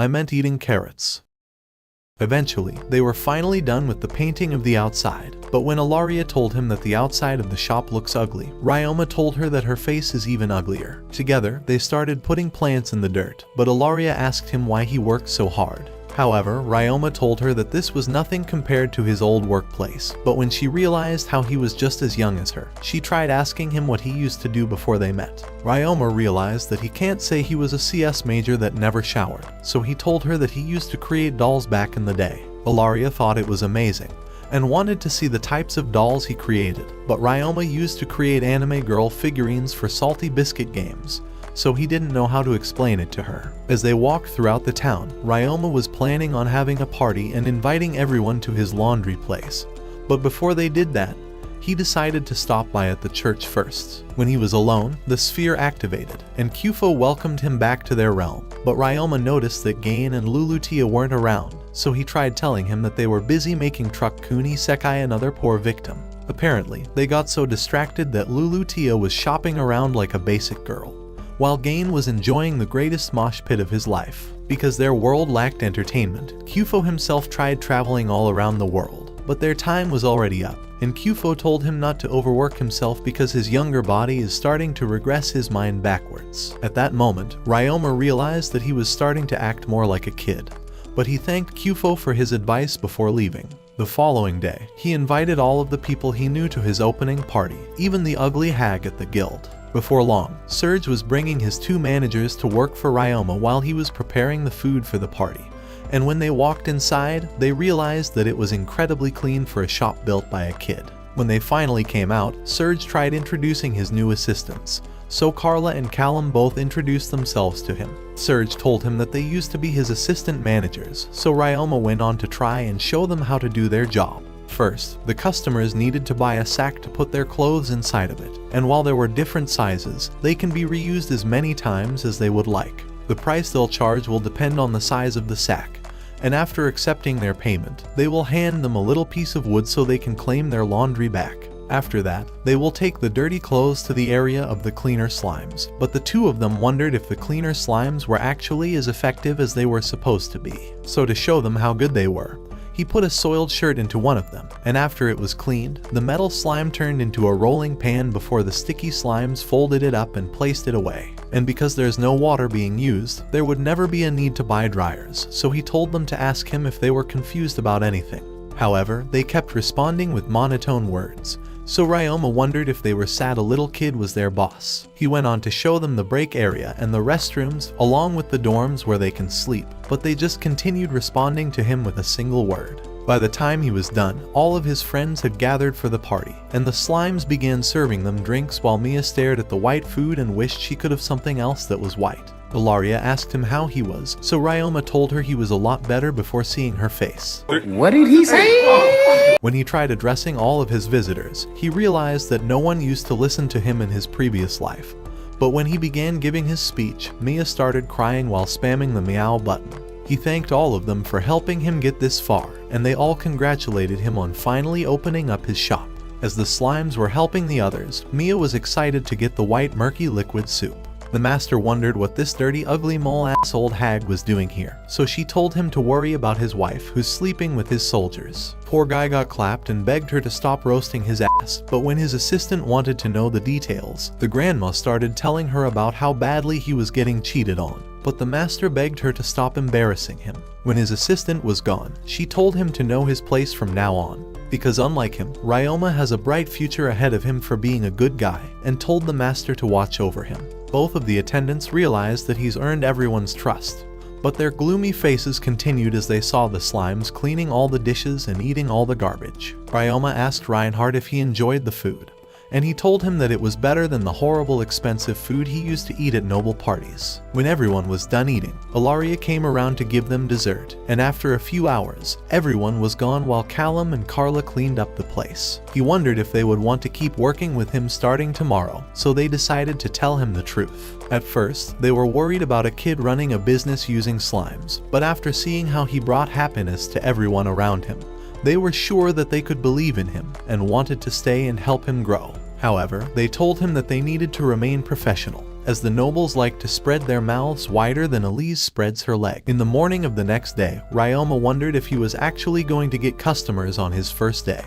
Eventually, they were finally done with the painting of the outside, but when Ilaria told him that the outside of the shop looks ugly, Ryoma told her that her face is even uglier. Together, they started putting plants in the dirt, but Ilaria asked him why he worked so hard. However, Ryoma told her that this was nothing compared to his old workplace, but when she realized how he was just as young as her, she tried asking him what he used to do before they met. Ryoma realized that he can't say he was a CS major that never showered, so he told her that he used to create dolls back in the day. Ilaria thought it was amazing, and wanted to see the types of dolls he created, but Ryoma used to create anime girl figurines for salty biscuit games, so he didn't know how to explain it to her. As they walked throughout the town, Ryoma was planning on having a party and inviting everyone to his laundry place. But before they did that, he decided to stop by at the church first. When he was alone, the sphere activated, and Kyufo welcomed him back to their realm. But Ryoma noticed that Gain and Lulutia weren't around, so he tried telling him that they were busy making Truck Kuni Sekai another poor victim. Apparently, they got so distracted that Lulutia was shopping around like a basic girl, while Gain was enjoying the greatest mosh pit of his life. Because their world lacked entertainment, Kyufo himself tried traveling all around the world, but their time was already up, and Kyufo told him not to overwork himself because his younger body is starting to regress his mind backwards. At that moment, Ryoma realized that he was starting to act more like a kid, but he thanked Kyufo for his advice before leaving. The following day, he invited all of the people he knew to his opening party, even the ugly hag at the guild. Before long, Serge was bringing his 2 managers to work for Ryoma while he was preparing the food for the party, and when they walked inside, they realized that it was incredibly clean for a shop built by a kid. When they finally came out, Serge tried introducing his new assistants, so Carla and Callum both introduced themselves to him. Serge told him that they used to be his assistant managers, so Ryoma went on to try and show them how to do their job. First, the customers needed to buy a sack to put their clothes inside of it, and while there were different sizes, they can be reused as many times as they would like. The price they'll charge will depend on the size of the sack, and after accepting their payment, they will hand them a little piece of wood so they can claim their laundry back. After that, they will take the dirty clothes to the area of the cleaner slimes, but the 2 of them wondered if the cleaner slimes were actually as effective as they were supposed to be. So to show them how good they were, he put a soiled shirt into one of them, and after it was cleaned, the metal slime turned into a rolling pan before the sticky slimes folded it up and placed it away. And because there's no water being used, there would never be a need to buy dryers, so he told them to ask him if they were confused about anything. However, they kept responding with monotone words, so Ryoma wondered if they were sad a little kid was their boss. He went on to show them the break area and the restrooms, along with the dorms where they can sleep, but they just continued responding to him with a single word. By the time he was done, all of his friends had gathered for the party, and the slimes began serving them drinks while Mia stared at the white food and wished she could have something else that was white. Ilaria asked him how he was, so Ryoma told her he was a lot better before seeing her face. What did he say? When he tried addressing all of his visitors, he realized that no one used to listen to him in his previous life. But when he began giving his speech, Mia started crying while spamming the meow button. He thanked all of them for helping him get this far, and they all congratulated him on finally opening up his shop. As the slimes were helping the others, Mia was excited to get the white murky liquid soup. The master wondered what this dirty ugly mole-ass old hag was doing here, so she told him to worry about his wife who's sleeping with his soldiers. Poor guy got clapped and begged her to stop roasting his ass, but when his assistant wanted to know the details, the grandma started telling her about how badly he was getting cheated on. But the master begged her to stop embarrassing him. When his assistant was gone, she told him to know his place from now on, because unlike him, Ryoma has a bright future ahead of him for being a good guy, and told the master to watch over him. Both of the attendants realized that he's earned everyone's trust, but their gloomy faces continued as they saw the slimes cleaning all the dishes and eating all the garbage. Ryoma asked Reinhardt if he enjoyed the food, and he told him that it was better than the horrible expensive food he used to eat at noble parties. When everyone was done eating, Ilaria came around to give them dessert, and after a few hours, everyone was gone while Callum and Carla cleaned up the place. He wondered if they would want to keep working with him starting tomorrow, so they decided to tell him the truth. At first, they were worried about a kid running a business using slimes, but after seeing how he brought happiness to everyone around him, they were sure that they could believe in him and wanted to stay and help him grow. However, they told him that they needed to remain professional, as the nobles like to spread their mouths wider than Elise spreads her leg. In the morning of the next day, Ryoma wondered if he was actually going to get customers on his first day,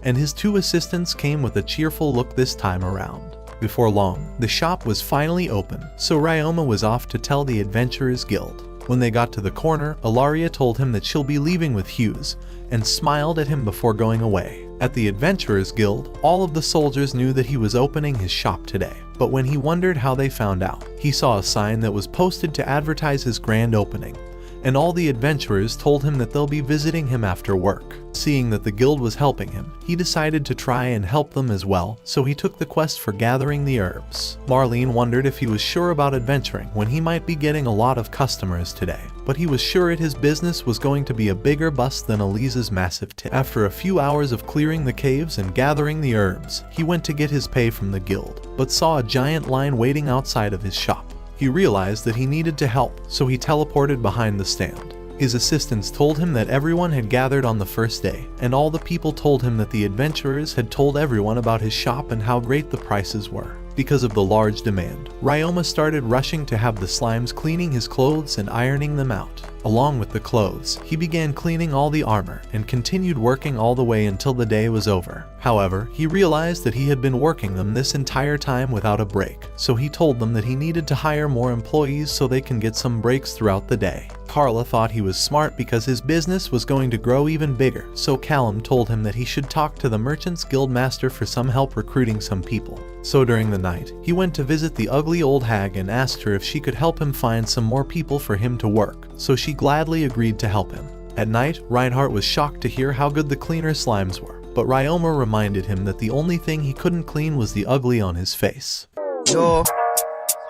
and his two assistants came with a cheerful look this time around. Before long, the shop was finally open, so Ryoma was off to tell the Adventurers Guild. When they got to the corner, Ilaria told him that she'll be leaving with Hughes, and smiled at him before going away. At the Adventurers Guild, all of the soldiers knew that he was opening his shop today, but when he wondered how they found out, he saw a sign that was posted to advertise his grand opening, and all the adventurers told him that they'll be visiting him after work. Seeing that the guild was helping him, he decided to try and help them as well, so he took the quest for gathering the herbs. Marlene wondered if he was sure about adventuring when he might be getting a lot of customers today, but he was sure his business was going to be a bigger bust than Elise's massive tip. After a few hours of clearing the caves and gathering the herbs, he went to get his pay from the guild, but saw a giant line waiting outside of his shop. He realized that he needed to help, so he teleported behind the stand. His assistants told him that everyone had gathered on the first day, and all the people told him that the adventurers had told everyone about his shop and how great the prices were. Because of the large demand, Ryoma started rushing to have the slimes cleaning his clothes and ironing them out. Along with the clothes, he began cleaning all the armor and continued working all the way until the day was over. However, he realized that he had been working them this entire time without a break, so he told them that he needed to hire more employees so they can get some breaks throughout the day. Carla thought he was smart because his business was going to grow even bigger, so Callum told him that he should talk to the Merchants Guild Master for some help recruiting some people. So during the night, he went to visit the ugly old hag and asked her if she could help him find some more people for him to work, so she gladly agreed to help him. At night, Reinhardt was shocked to hear how good the cleaner slimes were, but Ryoma reminded him that the only thing he couldn't clean was the ugly on his face. Yo,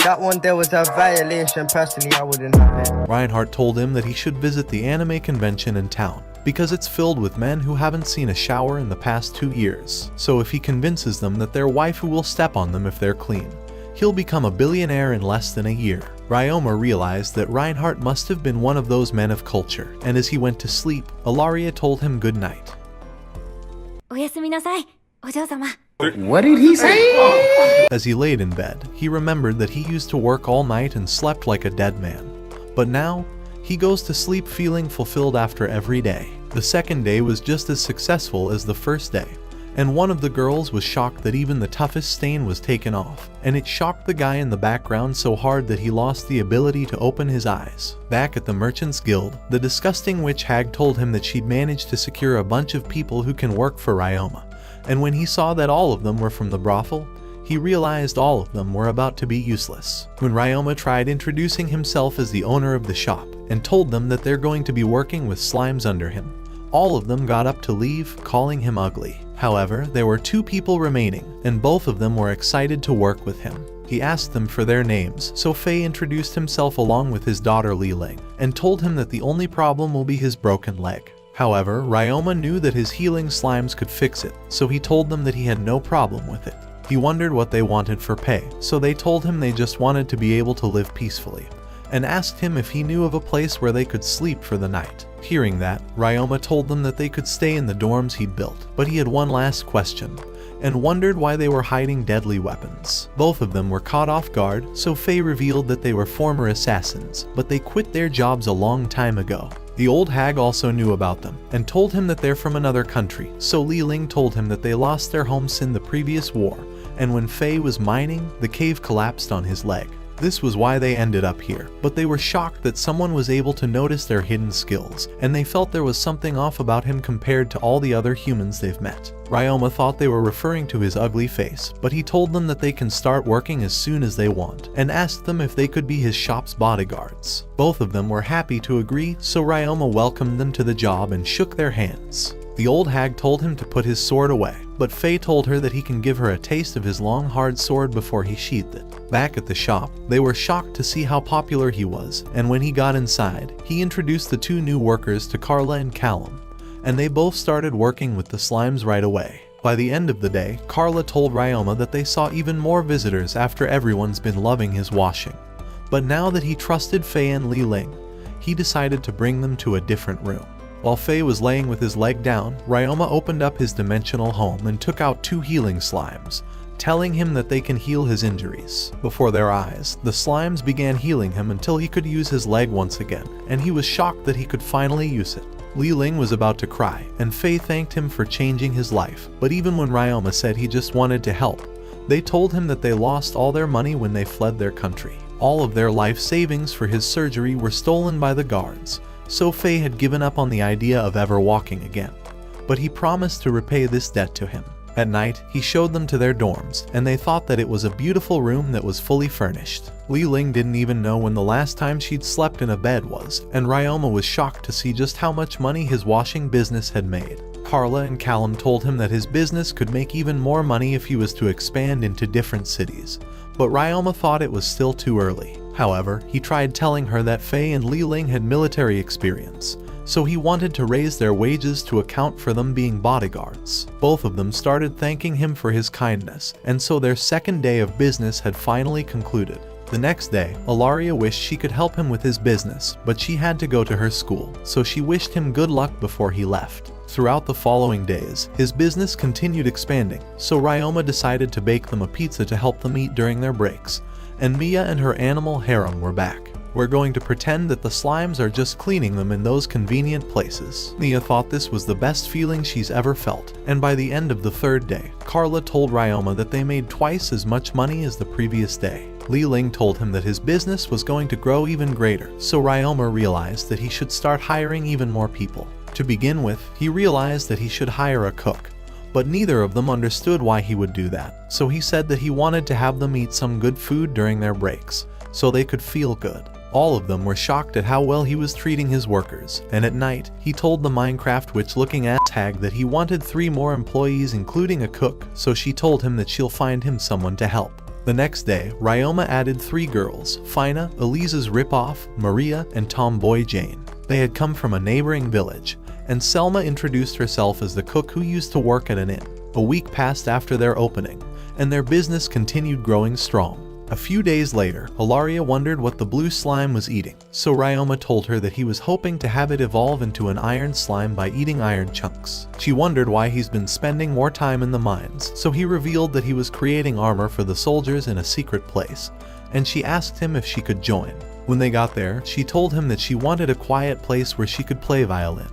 that one there was a violation. Personally, I wouldn't have it. Reinhardt told him that he should visit the anime convention in town, because it's filled with men who haven't seen a shower in the past 2 years. So if he convinces them that their waifu will step on them if they're clean, he'll become a billionaire in less than a year. Ryoma realized that Reinhardt must have been one of those men of culture, and as he went to sleep, Ilaria told him good night. What did he say? As he laid in bed, he remembered that he used to work all night and slept like a dead man. But now, he goes to sleep feeling fulfilled after every day. The second day was just as successful as the first day, and one of the girls was shocked that even the toughest stain was taken off, and it shocked the guy in the background so hard that he lost the ability to open his eyes. Back at the Merchants Guild, the disgusting witch hag told him that she'd managed to secure a bunch of people who can work for Ryoma, and when he saw that all of them were from the brothel, he realized all of them were about to be useless. When Ryoma tried introducing himself as the owner of the shop and told them that they're going to be working with slimes under him, all of them got up to leave, calling him ugly. However, there were 2 people remaining, and both of them were excited to work with him. He asked them for their names, so Faye introduced himself along with his daughter Li Ling, and told him that the only problem will be his broken leg. However, Ryoma knew that his healing slimes could fix it, so he told them that he had no problem with it. He wondered what they wanted for pay, so they told him they just wanted to be able to live peacefully, and asked him if he knew of a place where they could sleep for the night. Hearing that, Ryoma told them that they could stay in the dorms he'd built, but he had one last question, and wondered why they were hiding deadly weapons. Both of them were caught off guard, so Faye revealed that they were former assassins, but they quit their jobs a long time ago. The old hag also knew about them, and told him that they're from another country, so Li Ling told him that they lost their homes in the previous war, and when Faye was mining, the cave collapsed on his leg. This was why they ended up here, but they were shocked that someone was able to notice their hidden skills, and they felt there was something off about him compared to all the other humans they've met. Ryoma thought they were referring to his ugly face, but he told them that they can start working as soon as they want, and asked them if they could be his shop's bodyguards. Both of them were happy to agree, so Ryoma welcomed them to the job and shook their hands. The old hag told him to put his sword away, but Faye told her that he can give her a taste of his long hard sword before he sheathed it. Back at the shop, they were shocked to see how popular he was, and when he got inside, he introduced the two new workers to Carla and Callum, and they both started working with the slimes right away. By the end of the day, Carla told Ryoma that they saw even more visitors after everyone's been loving his washing. But now that he trusted Faye and Li Ling, he decided to bring them to a different room. While Faye was laying with his leg down, Ryoma opened up his dimensional home and took out two healing slimes, telling him that they can heal his injuries. Before their eyes, the slimes began healing him until he could use his leg once again, and he was shocked that he could finally use it. Li Ling was about to cry, and Faye thanked him for changing his life, but even when Ryoma said he just wanted to help, they told him that they lost all their money when they fled their country. All of their life savings for his surgery were stolen by the guards, so Faye had given up on the idea of ever walking again. But he promised to repay this debt to him. At night, he showed them to their dorms, and they thought that it was a beautiful room that was fully furnished. Li Ling didn't even know when the last time she'd slept in a bed was, and Ryoma was shocked to see just how much money his washing business had made. Carla and Callum told him that his business could make even more money if he was to expand into different cities, but Ryoma thought it was still too early. However, he tried telling her that Faye and Li Ling had military experience, so he wanted to raise their wages to account for them being bodyguards. Both of them started thanking him for his kindness, and so their second day of business had finally concluded. The next day, Ilaria wished she could help him with his business, but she had to go to her school, so she wished him good luck before he left. Throughout the following days, his business continued expanding, so Ryoma decided to bake them a pizza to help them eat during their breaks, and Mia and her animal harem were back. We're going to pretend that the slimes are just cleaning them in those convenient places. Mia thought this was the best feeling she's ever felt, and by the end of the third day, Carla told Ryoma that they made twice as much money as the previous day. Li Ling told him that his business was going to grow even greater, so Ryoma realized that he should start hiring even more people. To begin with, he realized that he should hire a cook, but neither of them understood why he would do that, so he said that he wanted to have them eat some good food during their breaks, so they could feel good. All of them were shocked at how well he was treating his workers, and at night, he told the Minecraft witch-looking ass hag that he wanted 3 more employees including a cook, so she told him that she'll find him someone to help. The next day, Ryoma added 3 girls, Fina, Elisa's ripoff, Maria, and Tomboy Jane. They had come from a neighboring village, and Selma introduced herself as the cook who used to work at an inn. A week passed after their opening, and their business continued growing strong. A few days later, Ilaria wondered what the blue slime was eating, so Ryoma told her that he was hoping to have it evolve into an iron slime by eating iron chunks. She wondered why he's been spending more time in the mines, so he revealed that he was creating armor for the soldiers in a secret place, and she asked him if she could join. When they got there, she told him that she wanted a quiet place where she could play violin,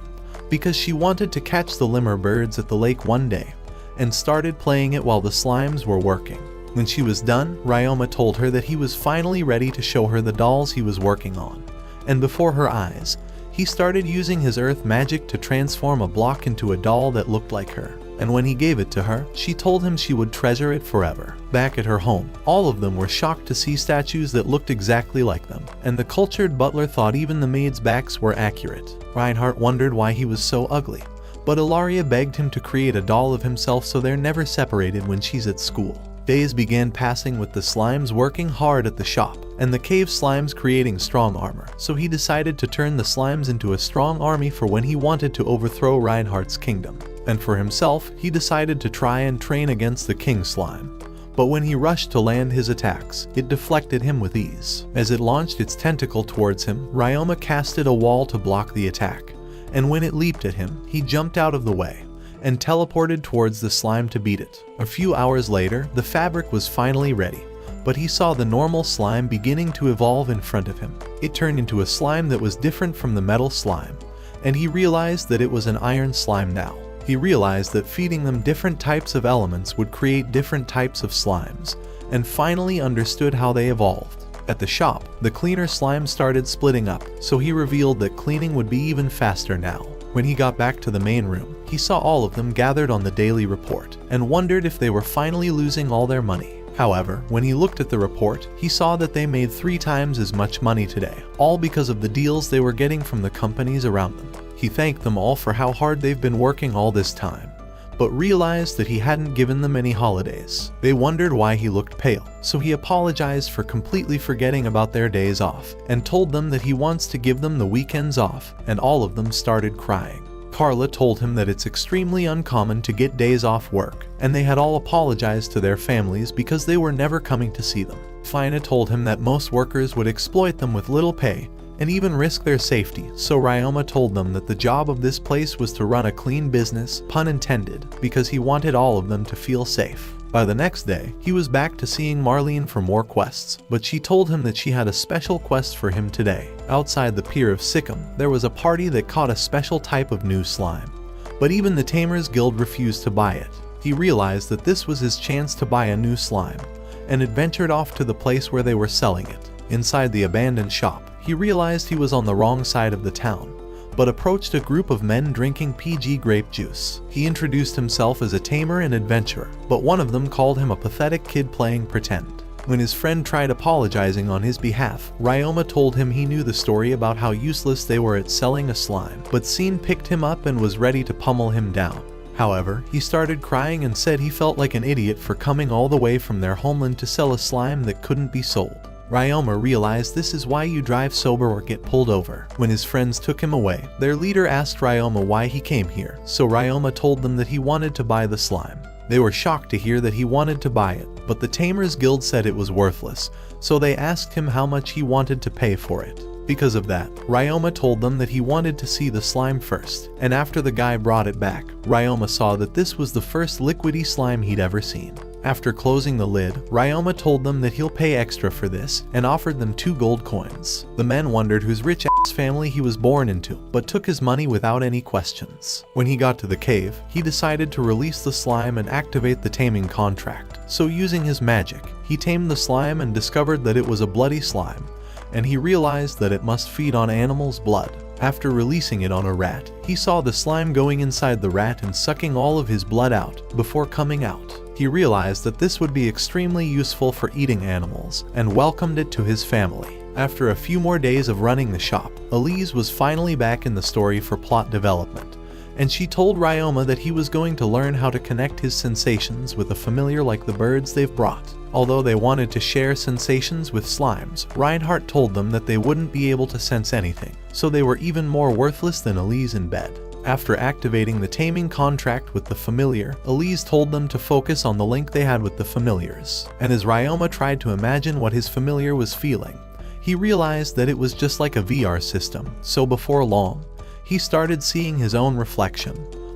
because she wanted to catch the lemur birds at the lake one day, and started playing it while the slimes were working. When she was done, Ryoma told her that he was finally ready to show her the dolls he was working on, and before her eyes, he started using his earth magic to transform a block into a doll that looked like her. And when he gave it to her, she told him she would treasure it forever. Back at her home, all of them were shocked to see statues that looked exactly like them, and the cultured butler thought even the maids' backs were accurate. Reinhardt wondered why he was so ugly, but Ilaria begged him to create a doll of himself so they're never separated when she's at school. Days began passing with the slimes working hard at the shop, and the cave slimes creating strong armor, so he decided to turn the slimes into a strong army for when he wanted to overthrow Reinhardt's kingdom. And for himself, he decided to try and train against the king slime. But when he rushed to land his attacks, it deflected him with ease. As it launched its tentacle towards him, Ryoma casted a wall to block the attack, and when it leaped at him, he jumped out of the way and teleported towards the slime to beat it. A few hours later, the fabric was finally ready, but he saw the normal slime beginning to evolve in front of him. It turned into a slime that was different from the metal slime, and he realized that it was an iron slime now. He realized that feeding them different types of elements would create different types of slimes, and finally understood how they evolved. At the shop, the cleaner slime started splitting up, so he revealed that cleaning would be even faster now. When he got back to the main room, he saw all of them gathered on the daily report, and wondered if they were finally losing all their money. However, when he looked at the report, he saw that they made 3 times as much money today, all because of the deals they were getting from the companies around them. He thanked them all for how hard they've been working all this time, but realized that he hadn't given them any holidays. They wondered why he looked pale, so he apologized for completely forgetting about their days off, and told them that he wants to give them the weekends off, and all of them started crying. Carla told him that it's extremely uncommon to get days off work, and they had all apologized to their families because they were never coming to see them. Fina told him that most workers would exploit them with little pay, and even risk their safety, so Ryoma told them that the job of this place was to run a clean business, pun intended, because he wanted all of them to feel safe. By the next day, he was back to seeing Marlene for more quests, but she told him that she had a special quest for him today. Outside the Pier of Sikkim, there was a party that caught a special type of new slime, but even the Tamers Guild refused to buy it. He realized that this was his chance to buy a new slime, and adventured off to the place where they were selling it. Inside the abandoned shop, he realized he was on the wrong side of the town, but approached a group of men drinking PG grape juice. He introduced himself as a tamer and adventurer, but one of them called him a pathetic kid playing pretend. When his friend tried apologizing on his behalf, Ryoma told him he knew the story about how useless they were at selling a slime, but Scene picked him up and was ready to pummel him down. However, he started crying and said he felt like an idiot for coming all the way from their homeland to sell a slime that couldn't be sold. Ryoma realized this is why you drive sober or get pulled over. When his friends took him away, their leader asked Ryoma why he came here, so Ryoma told them that he wanted to buy the slime. They were shocked to hear that he wanted to buy it, but the Tamers Guild said it was worthless, so they asked him how much he wanted to pay for it. Because of that, Ryoma told them that he wanted to see the slime first, and after the guy brought it back, Ryoma saw that this was the first liquidy slime he'd ever seen. After closing the lid, Ryoma told them that he'll pay extra for this, and offered them 2 gold coins. The men wondered whose rich-ass family he was born into, but took his money without any questions. When he got to the cave, he decided to release the slime and activate the taming contract. So using his magic, he tamed the slime and discovered that it was a bloody slime, and he realized that it must feed on animals' blood. After releasing it on a rat, he saw the slime going inside the rat and sucking all of his blood out before coming out. He realized that this would be extremely useful for eating animals, and welcomed it to his family. After a few more days of running the shop, Elise was finally back in the story for plot development, and she told Ryoma that he was going to learn how to connect his sensations with a familiar like the birds they've brought. Although they wanted to share sensations with slimes, Reinhardt told them that they wouldn't be able to sense anything, so they were even more worthless than Elise in bed. After activating the taming contract with the familiar, Elise told them to focus on the link they had with the familiars. And as Ryoma tried to imagine what his familiar was feeling, he realized that it was just like a VR system, so before long, he started seeing his own reflection,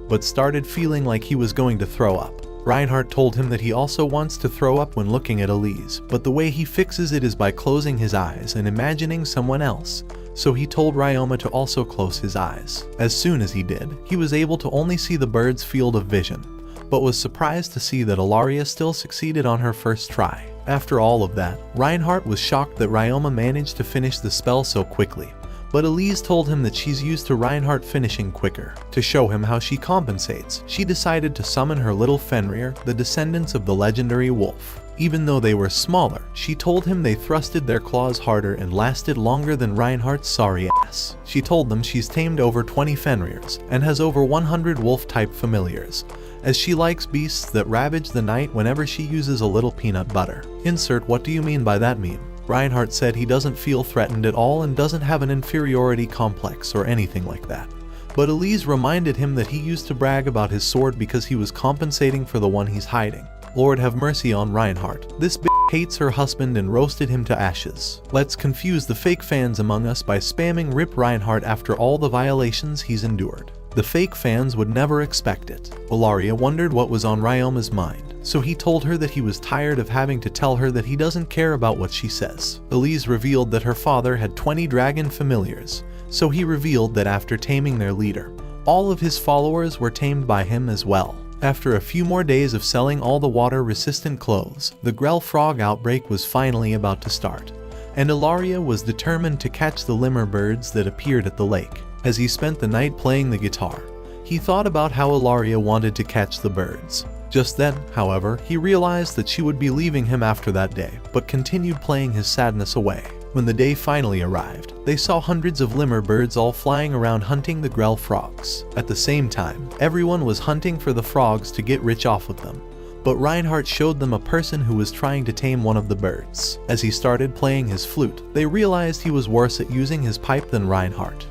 but started feeling like he was going to throw up. Reinhardt told him that he also wants to throw up when looking at Elise, but the way he fixes it is by closing his eyes and imagining someone else, so he told Ryoma to also close his eyes. As soon as he did, he was able to only see the bird's field of vision, but was surprised to see that Ilaria still succeeded on her first try. After all of that, Reinhardt was shocked that Ryoma managed to finish the spell so quickly, but Elise told him that she's used to Reinhardt finishing quicker. To show him how she compensates, she decided to summon her little Fenrir, the descendants of the legendary wolf. Even though they were smaller, she told him they thrusted their claws harder and lasted longer than Reinhardt's sorry ass. She told them she's tamed over 20 Fenrirs and has over 100 wolf-type familiars, as she likes beasts that ravage the night whenever she uses a little peanut butter. Insert what do you mean by that meme. Reinhardt said he doesn't feel threatened at all and doesn't have an inferiority complex or anything like that. But Elise reminded him that he used to brag about his sword because he was compensating for the one he's hiding. Lord have mercy on Reinhardt. This bitch hates her husband and roasted him to ashes. Let's confuse the fake fans among us by spamming Rip Reinhardt after all the violations he's endured. The fake fans would never expect it. Ilaria wondered what was on Ryoma's mind, so he told her that he was tired of having to tell her that he doesn't care about what she says. Elise revealed that her father had 20 dragon familiars, so he revealed that after taming their leader, all of his followers were tamed by him as well. After a few more days of selling all the water-resistant clothes, the Grell frog outbreak was finally about to start, and Ilaria was determined to catch the lemur birds that appeared at the lake. As he spent the night playing the guitar, he thought about how Ilaria wanted to catch the birds. Just then, however, he realized that she would be leaving him after that day, but continued playing his sadness away. When the day finally arrived, they saw hundreds of lemur birds all flying around hunting the Grell frogs. At the same time, everyone was hunting for the frogs to get rich off of them. But Reinhardt showed them a person who was trying to tame one of the birds. As he started playing his flute, they realized he was worse at using his pipe than Reinhardt.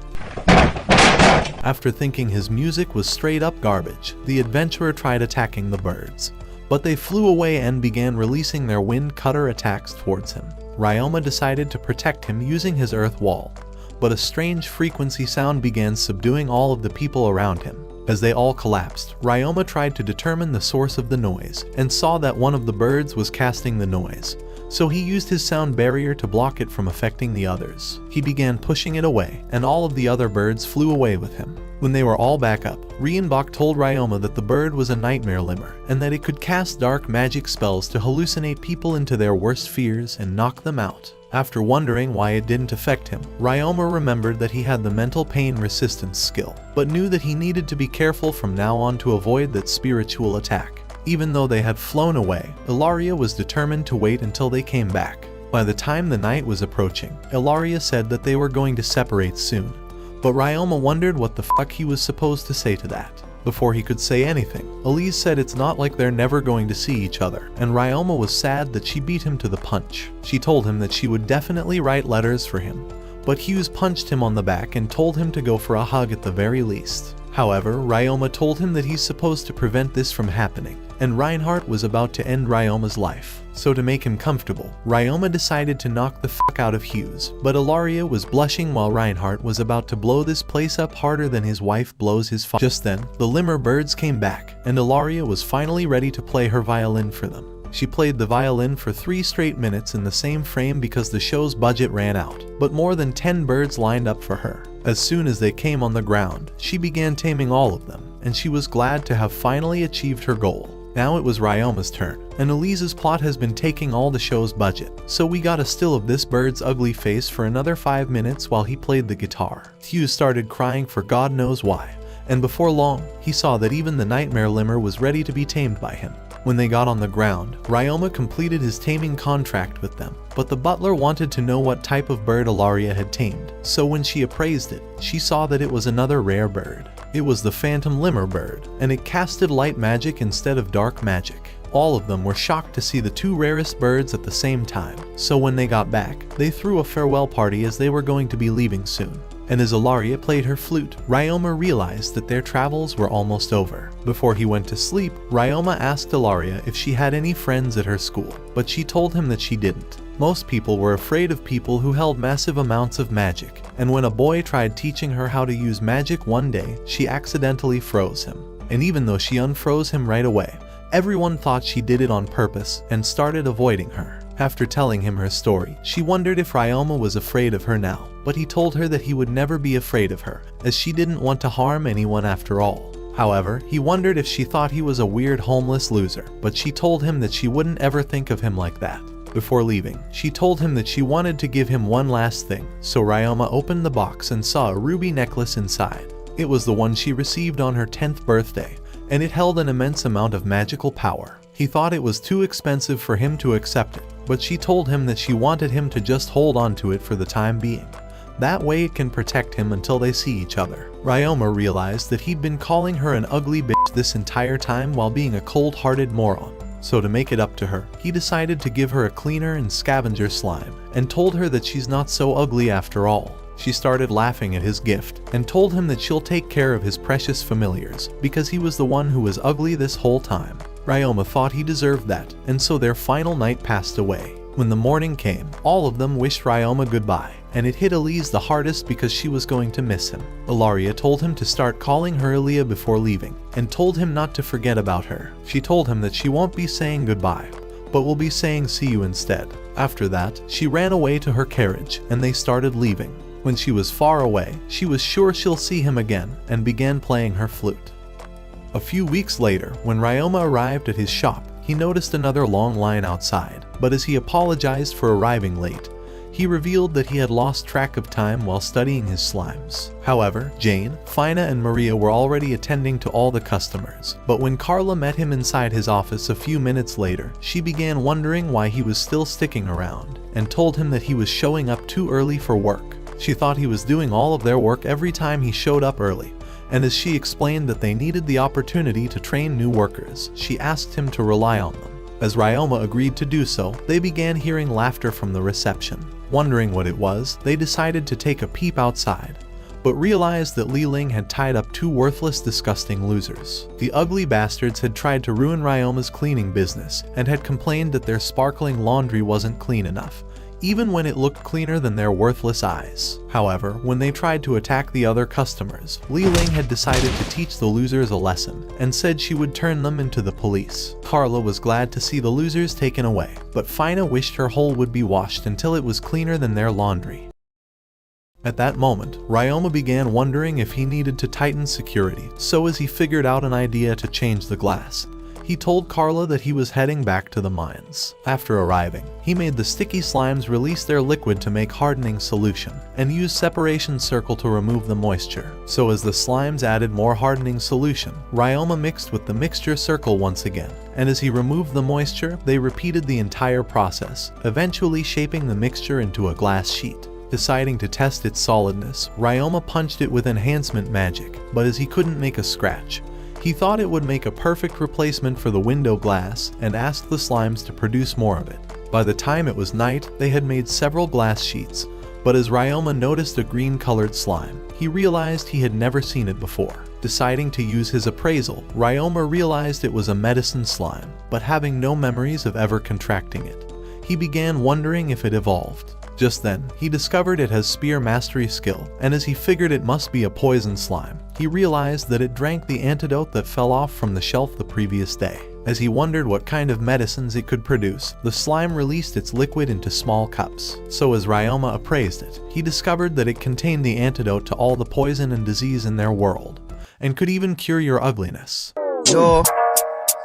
After thinking his music was straight up garbage, the adventurer tried attacking the birds, but they flew away and began releasing their wind cutter attacks towards him. Ryoma decided to protect him using his earth wall, but a strange frequency sound began subduing all of the people around him. As they all collapsed, Ryoma tried to determine the source of the noise and saw that one of the birds was casting the noise, so he used his sound barrier to block it from affecting the others. He began pushing it away, and all of the other birds flew away with him. When they were all back up, Rienbach told Ryoma that the bird was a nightmare lemur, and that it could cast dark magic spells to hallucinate people into their worst fears and knock them out. After wondering why it didn't affect him, Ryoma remembered that he had the mental pain resistance skill, but knew that he needed to be careful from now on to avoid that spiritual attack. Even though they had flown away, Ilaria was determined to wait until they came back. By the time the night was approaching, Ilaria said that they were going to separate soon, but Ryoma wondered what the fuck he was supposed to say to that. Before he could say anything, Elise said it's not like they're never going to see each other, and Ryoma was sad that she beat him to the punch. She told him that she would definitely write letters for him, but Hughes punched him on the back and told him to go for a hug at the very least. However, Ryoma told him that he's supposed to prevent this from happening, and Reinhardt was about to end Ryoma's life. So to make him comfortable, Ryoma decided to knock the fuck out of Hughes, but Ilaria was blushing while Reinhardt was about to blow this place up harder than his wife blows his father. Just then, the lemur birds came back, and Ilaria was finally ready to play her violin for them. She played the violin for 3 straight minutes in the same frame because the show's budget ran out, but more than 10 birds lined up for her. As soon as they came on the ground, she began taming all of them, and she was glad to have finally achieved her goal. Now it was Ryoma's turn, and Elise's plot has been taking all the show's budget, so we got a still of this bird's ugly face for another 5 minutes while he played the guitar. Hughes started crying for God knows why, and before long, he saw that even the nightmare lemur was ready to be tamed by him. When they got on the ground, Ryoma completed his taming contract with them, but the butler wanted to know what type of bird Ilaria had tamed, so when she appraised it, she saw that it was another rare bird. It was the phantom lemur bird, and it casted light magic instead of dark magic. All of them were shocked to see the 2 rarest birds at the same time, so when they got back, they threw a farewell party as they were going to be leaving soon. And as Ilaria played her flute, Ryoma realized that their travels were almost over. Before he went to sleep, Ryoma asked Ilaria if she had any friends at her school, but she told him that she didn't. Most people were afraid of people who held massive amounts of magic, and when a boy tried teaching her how to use magic one day, she accidentally froze him. And even though she unfroze him right away, everyone thought she did it on purpose and started avoiding her. After telling him her story, she wondered if Ryoma was afraid of her now, but he told her that he would never be afraid of her, as she didn't want to harm anyone after all. However, he wondered if she thought he was a weird homeless loser, but she told him that she wouldn't ever think of him like that. Before leaving, she told him that she wanted to give him one last thing, so Ryoma opened the box and saw a ruby necklace inside. It was the one she received on her 10th birthday, and it held an immense amount of magical power. He thought it was too expensive for him to accept it, but she told him that she wanted him to just hold on to it for the time being. That way it can protect him until they see each other. Ryoma realized that he'd been calling her an ugly bitch this entire time while being a cold-hearted moron. So to make it up to her, he decided to give her a cleaner and scavenger slime, and told her that she's not so ugly after all. She started laughing at his gift, and told him that she'll take care of his precious familiars, because he was the one who was ugly this whole time. Ryoma thought he deserved that, and so their final night passed away. When the morning came, all of them wished Ryoma goodbye, and it hit Elise the hardest because she was going to miss him. Ilaria told him to start calling her Elia before leaving, and told him not to forget about her. She told him that she won't be saying goodbye, but will be saying see you instead. After that, she ran away to her carriage, and they started leaving. When she was far away, she was sure she'll see him again, and began playing her flute. A few weeks later, when Ryoma arrived at his shop, he noticed another long line outside, but as he apologized for arriving late, he revealed that he had lost track of time while studying his slimes. However, Jane, Fina, and Maria were already attending to all the customers, but when Carla met him inside his office a few minutes later, she began wondering why he was still sticking around, and told him that he was showing up too early for work. She thought he was doing all of their work every time he showed up early, and as she explained that they needed the opportunity to train new workers, she asked him to rely on them. As Ryoma agreed to do so, they began hearing laughter from the reception. Wondering what it was, they decided to take a peep outside, but realized that Li Ling had tied up two worthless, disgusting losers. The ugly bastards had tried to ruin Ryoma's cleaning business, and had complained that their sparkling laundry wasn't clean enough, even when it looked cleaner than their worthless eyes. However, when they tried to attack the other customers, Li Ling had decided to teach the losers a lesson, and said she would turn them into the police. Carla was glad to see the losers taken away, but Fina wished her hole would be washed until it was cleaner than their laundry. At that moment, Ryoma began wondering if he needed to tighten security, so as he figured out an idea to change the glass, he told Carla that he was heading back to the mines. After arriving, he made the sticky slimes release their liquid to make hardening solution, and used separation circle to remove the moisture. So as the slimes added more hardening solution, Ryoma mixed with the mixture circle once again, and as he removed the moisture, they repeated the entire process, eventually shaping the mixture into a glass sheet. Deciding to test its solidness, Ryoma punched it with enhancement magic, but as he couldn't make a scratch, he thought it would make a perfect replacement for the window glass, and asked the slimes to produce more of it. By the time it was night, they had made several glass sheets, but as Ryoma noticed a green-colored slime, he realized he had never seen it before. Deciding to use his appraisal, Ryoma realized it was a medicine slime, but having no memories of ever contracting it, he began wondering if it evolved. Just then, he discovered it has spear mastery skill, and as he figured it must be a poison slime, he realized that it drank the antidote that fell off from the shelf the previous day. As he wondered what kind of medicines it could produce, the slime released its liquid into small cups. So as Ryoma appraised it, he discovered that it contained the antidote to all the poison and disease in their world, and could even cure your ugliness. Yo,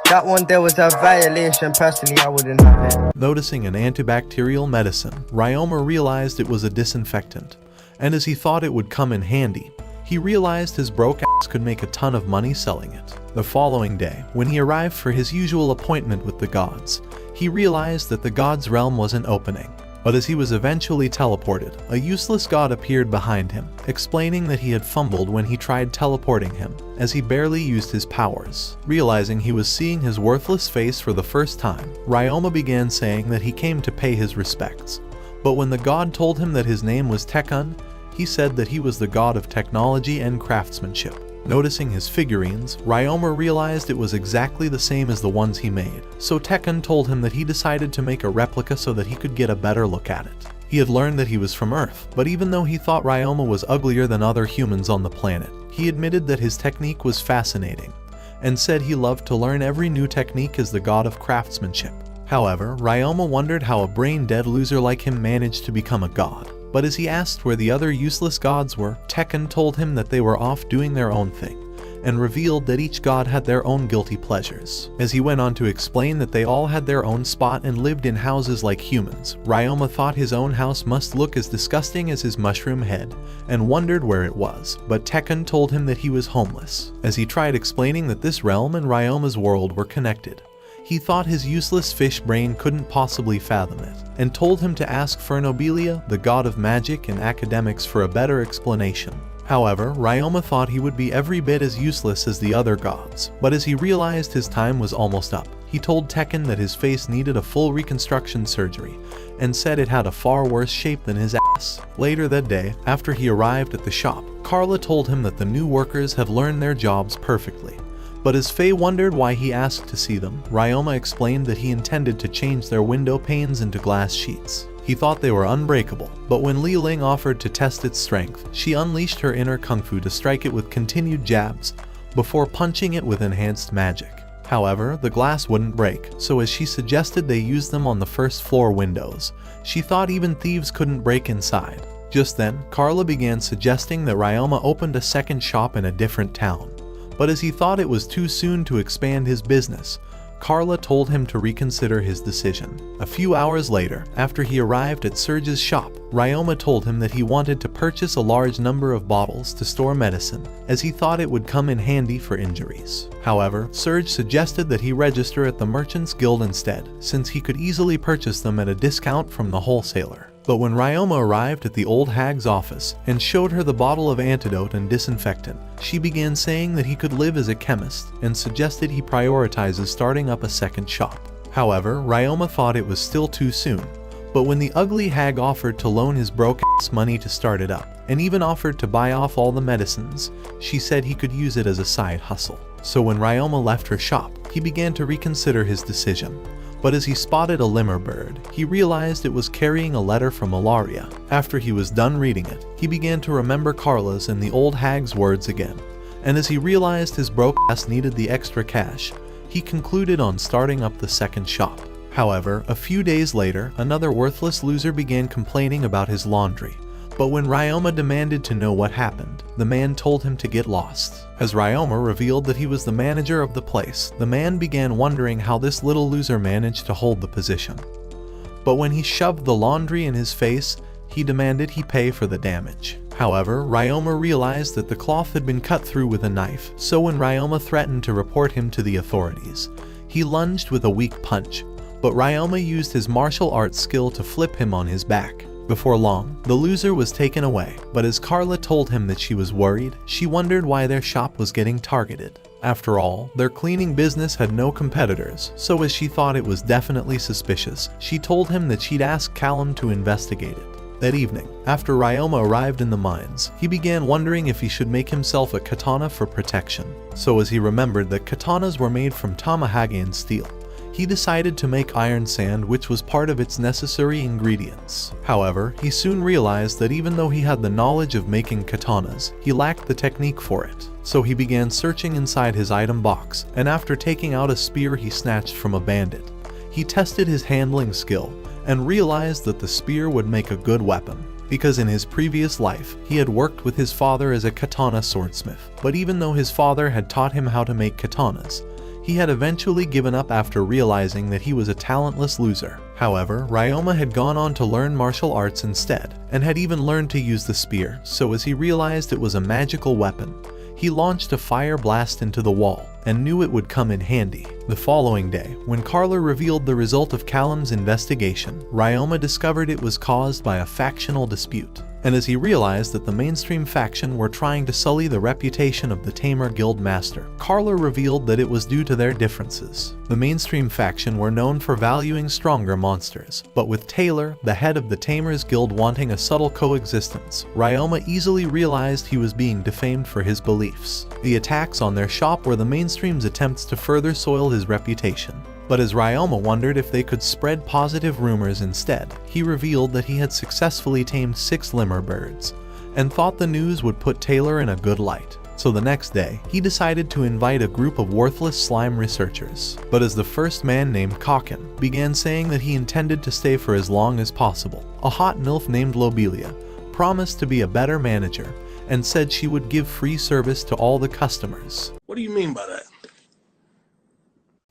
that one there was a violation, personally I wouldn't have it. Noticing an antibacterial medicine, Ryoma realized it was a disinfectant, and as he thought it would come in handy, he realized his broke ass could make a ton of money selling it. The following day, when he arrived for his usual appointment with the gods, he realized that the god's realm wasn't opening. But as he was eventually teleported, a useless god appeared behind him, explaining that he had fumbled when he tried teleporting him, as he barely used his powers. Realizing he was seeing his worthless face for the first time, Ryoma began saying that he came to pay his respects. But when the god told him that his name was Tekun, he said that he was the god of technology and craftsmanship. Noticing his figurines, Ryoma realized it was exactly the same as the ones he made, so Tekun told him that he decided to make a replica so that he could get a better look at it. He had learned that he was from Earth, but even though he thought Ryoma was uglier than other humans on the planet, he admitted that his technique was fascinating, and said he loved to learn every new technique as the god of craftsmanship. However, Ryoma wondered how a brain-dead loser like him managed to become a god. But as he asked where the other useless gods were, Tekun told him that they were off doing their own thing, and revealed that each god had their own guilty pleasures. As he went on to explain that they all had their own spot and lived in houses like humans, Ryoma thought his own house must look as disgusting as his mushroom head, and wondered where it was, but Tekun told him that he was homeless. As he tried explaining that this realm and Ryoma's world were connected, he thought his useless fish brain couldn't possibly fathom it, and told him to ask Fernobelia, the god of magic and academics, for a better explanation. However, Ryoma thought he would be every bit as useless as the other gods, but as he realized his time was almost up, he told Tekken that his face needed a full reconstruction surgery, and said it had a far worse shape than his ass. Later that day, after he arrived at the shop, Carla told him that the new workers had learned their jobs perfectly. But as Faye wondered why he asked to see them, Ryoma explained that he intended to change their window panes into glass sheets. He thought they were unbreakable, but when Li Ling offered to test its strength, she unleashed her inner kung fu to strike it with continued jabs, before punching it with enhanced magic. However, the glass wouldn't break, so as she suggested they use them on the first floor windows, she thought even thieves couldn't break inside. Just then, Carla began suggesting that Ryoma opened a second shop in a different town. But as he thought it was too soon to expand his business, Carla told him to reconsider his decision. A few hours later, after he arrived at Serge's shop, Ryoma told him that he wanted to purchase a large number of bottles to store medicine, as he thought it would come in handy for injuries. However, Serge suggested that he register at the Merchants Guild instead, since he could easily purchase them at a discount from the wholesaler. But when Ryoma arrived at the old hag's office and showed her the bottle of antidote and disinfectant, she began saying that he could live as a chemist and suggested he prioritizes starting up a second shop. However, Ryoma thought it was still too soon, but when the ugly hag offered to loan his broke-ass money to start it up, and even offered to buy off all the medicines, she said he could use it as a side hustle. So when Ryoma left her shop, he began to reconsider his decision. But as he spotted a lemur bird, he realized it was carrying a letter from Ilaria. After he was done reading it, he began to remember Carla's and the old hag's words again. And as he realized his broke ass needed the extra cash, he concluded on starting up the second shop. However, a few days later, another worthless loser began complaining about his laundry. But when Ryoma demanded to know what happened, the man told him to get lost. As Ryoma revealed that he was the manager of the place, the man began wondering how this little loser managed to hold the position. But when he shoved the laundry in his face, he demanded he pay for the damage. However, Ryoma realized that the cloth had been cut through with a knife, so when Ryoma threatened to report him to the authorities, he lunged with a weak punch, but Ryoma used his martial arts skill to flip him on his back. Before long, the loser was taken away, but as Carla told him that she was worried, she wondered why their shop was getting targeted. After all, their cleaning business had no competitors, so as she thought it was definitely suspicious, she told him that she'd ask Callum to investigate it. That evening, after Ryoma arrived in the mines, he began wondering if he should make himself a katana for protection. So as he remembered that katanas were made from Tamahagain steel, he decided to make iron sand, which was part of its necessary ingredients. However, he soon realized that even though he had the knowledge of making katanas, he lacked the technique for it. So he began searching inside his item box, and after taking out a spear he snatched from a bandit, he tested his handling skill and realized that the spear would make a good weapon. Because in his previous life, he had worked with his father as a katana swordsmith. But even though his father had taught him how to make katanas, he had eventually given up after realizing that he was a talentless loser. However, Ryoma had gone on to learn martial arts instead, and had even learned to use the spear, so as he realized it was a magical weapon, he launched a fire blast into the wall, and knew it would come in handy. The following day, when Carla revealed the result of Callum's investigation, Ryoma discovered it was caused by a factional dispute. And as he realized that the mainstream faction were trying to sully the reputation of the Tamer Guild Master, Carla revealed that it was due to their differences. The mainstream faction were known for valuing stronger monsters, but with Taylor, the head of the Tamers Guild, wanting a subtle coexistence, Ryoma easily realized he was being defamed for his beliefs. The attacks on their shop were the mainstream's attempts to further soil his reputation. But as Ryoma wondered if they could spread positive rumors instead, he revealed that he had successfully tamed 6 lemur birds, and thought the news would put Taylor in a good light. So the next day, he decided to invite a group of worthless slime researchers. But as the first man, named Kakin, began saying that he intended to stay for as long as possible, a hot MILF named Lobelia promised to be a better manager, and said she would give free service to all the customers. What do you mean by that?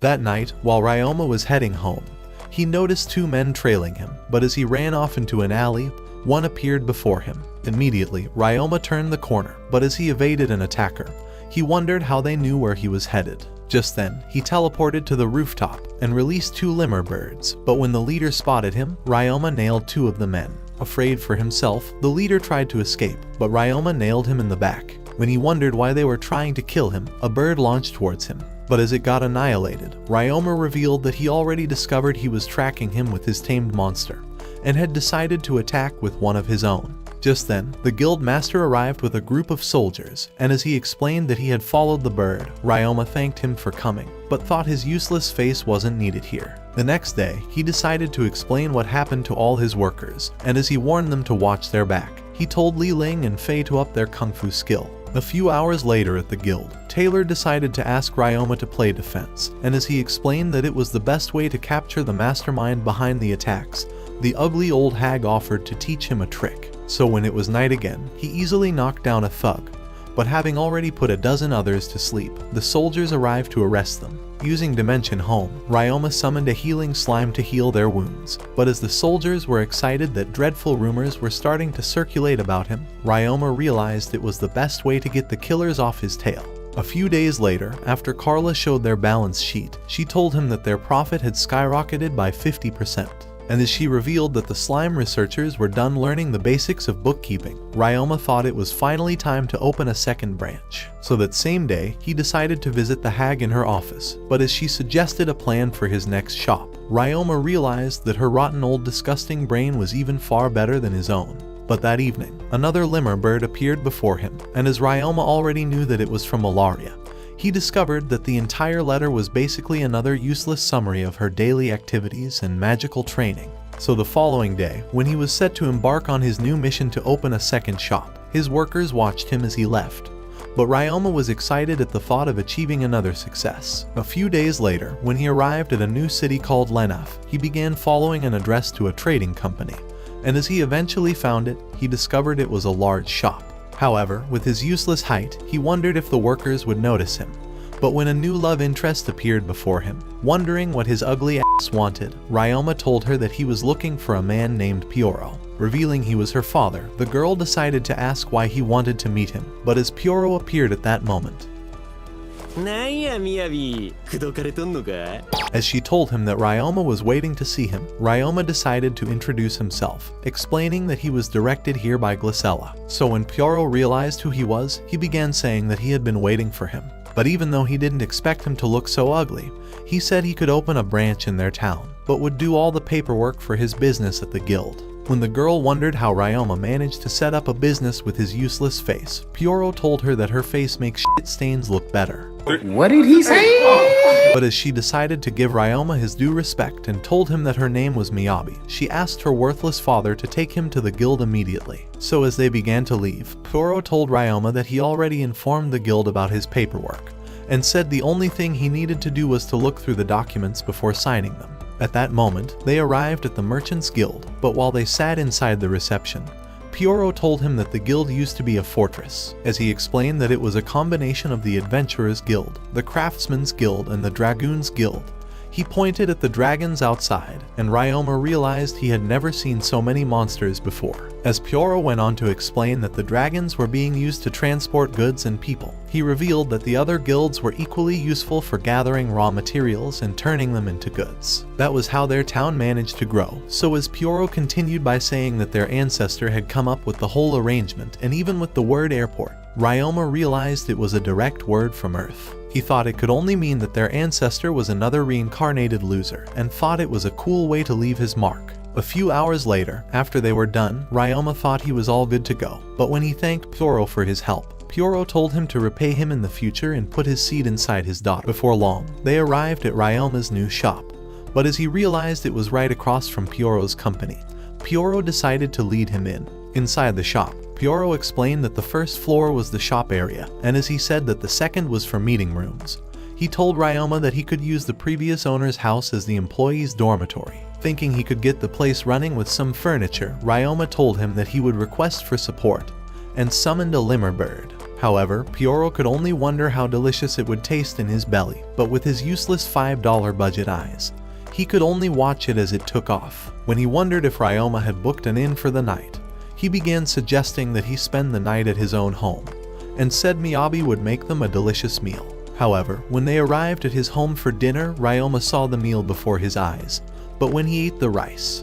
That night, while Ryoma was heading home, he noticed 2 men trailing him, but as he ran off into an alley, one appeared before him. Immediately, Ryoma turned the corner, but as he evaded an attacker, he wondered how they knew where he was headed. Just then, he teleported to the rooftop and released 2 lemur birds, but when the leader spotted him, Ryoma nailed 2 of the men. Afraid for himself, the leader tried to escape, but Ryoma nailed him in the back. When he wondered why they were trying to kill him, a bird launched towards him. But as it got annihilated, Ryoma revealed that he already discovered he was tracking him with his tamed monster, and had decided to attack with one of his own. Just then, the guild master arrived with a group of soldiers, and as he explained that he had followed the bird, Ryoma thanked him for coming, but thought his useless face wasn't needed here. The next day, he decided to explain what happened to all his workers, and as he warned them to watch their back, he told Li Ling and Fei to up their kung fu skill. A few hours later at the guild, Taylor decided to ask Ryoma to play defense, and as he explained that it was the best way to capture the mastermind behind the attacks, the ugly old hag offered to teach him a trick. So when it was night again, he easily knocked down a thug, but having already put a dozen others to sleep, the soldiers arrived to arrest them. Using Dimension Home, Ryoma summoned a healing slime to heal their wounds, but as the soldiers were excited that dreadful rumors were starting to circulate about him, Ryoma realized it was the best way to get the killers off his tail. A few days later, after Carla showed their balance sheet, she told him that their profit had skyrocketed by 50%. And as she revealed that the slime researchers were done learning the basics of bookkeeping, Ryoma thought it was finally time to open a second branch. So that same day, he decided to visit the hag in her office, but as she suggested a plan for his next shop, Ryoma realized that her rotten old disgusting brain was even far better than his own. But that evening, another lemur bird appeared before him, and as Ryoma already knew that it was from Malaria, he discovered that the entire letter was basically another useless summary of her daily activities and magical training. So the following day, when he was set to embark on his new mission to open a second shop, his workers watched him as he left. But Ryoma was excited at the thought of achieving another success. A few days later, when he arrived at a new city called Lenaf, he began following an address to a trading company, and as he eventually found it, he discovered it was a large shop. However, with his useless height, he wondered if the workers would notice him. But when a new love interest appeared before him, wondering what his ugly ass wanted, Ryoma told her that he was looking for a man named Pyoro. Revealing he was her father, the girl decided to ask why he wanted to meet him, but as Pyoro appeared at that moment, as she told him that Ryoma was waiting to see him, Ryoma decided to introduce himself, explaining that he was directed here by Glycella. So when Pyoro realized who he was, he began saying that he had been waiting for him. But even though he didn't expect him to look so ugly, he said he could open a branch in their town, but would do all the paperwork for his business at the guild. When the girl wondered how Ryoma managed to set up a business with his useless face, Pyoro told her that her face makes shit stains look better. What did he say? But as she decided to give Ryoma his due respect and told him that her name was Miyabi, she asked her worthless father to take him to the guild immediately. So as they began to leave, Pyoro told Ryoma that he already informed the guild about his paperwork, and said the only thing he needed to do was to look through the documents before signing them. At that moment, they arrived at the Merchants Guild, but while they sat inside the reception, Pyoro told him that the guild used to be a fortress, as he explained that it was a combination of the Adventurers Guild, the Craftsmen's Guild, and the Dragoons Guild. He pointed at the dragons outside, and Ryoma realized he had never seen so many monsters before. As Pyoro went on to explain that the dragons were being used to transport goods and people, he revealed that the other guilds were equally useful for gathering raw materials and turning them into goods. That was how their town managed to grow. So as Pyoro continued by saying that their ancestor had come up with the whole arrangement, and even with the word airport, Ryoma realized it was a direct word from Earth. He thought it could only mean that their ancestor was another reincarnated loser, and thought it was a cool way to leave his mark. A few hours later, after they were done, Ryoma thought he was all good to go, but when he thanked Pyoro for his help, Pyoro told him to repay him in the future and put his seed inside his daughter. Before long, they arrived at Ryoma's new shop, but as he realized it was right across from Pyoro's company, Pyoro decided to lead him in. Inside the shop, Pyoro explained that the first floor was the shop area, and as he said that the second was for meeting rooms. He told Ryoma that he could use the previous owner's house as the employees' dormitory. Thinking he could get the place running with some furniture, Ryoma told him that he would request for support, and summoned a lemur bird. However, Pyoro could only wonder how delicious it would taste in his belly, but with his useless $5 budget eyes, he could only watch it as it took off. When he wondered if Ryoma had booked an inn for the night, he began suggesting that he spend the night at his own home, and said Miyabi would make them a delicious meal. However, when they arrived at his home for dinner, Ryoma saw the meal before his eyes, but when he ate the rice,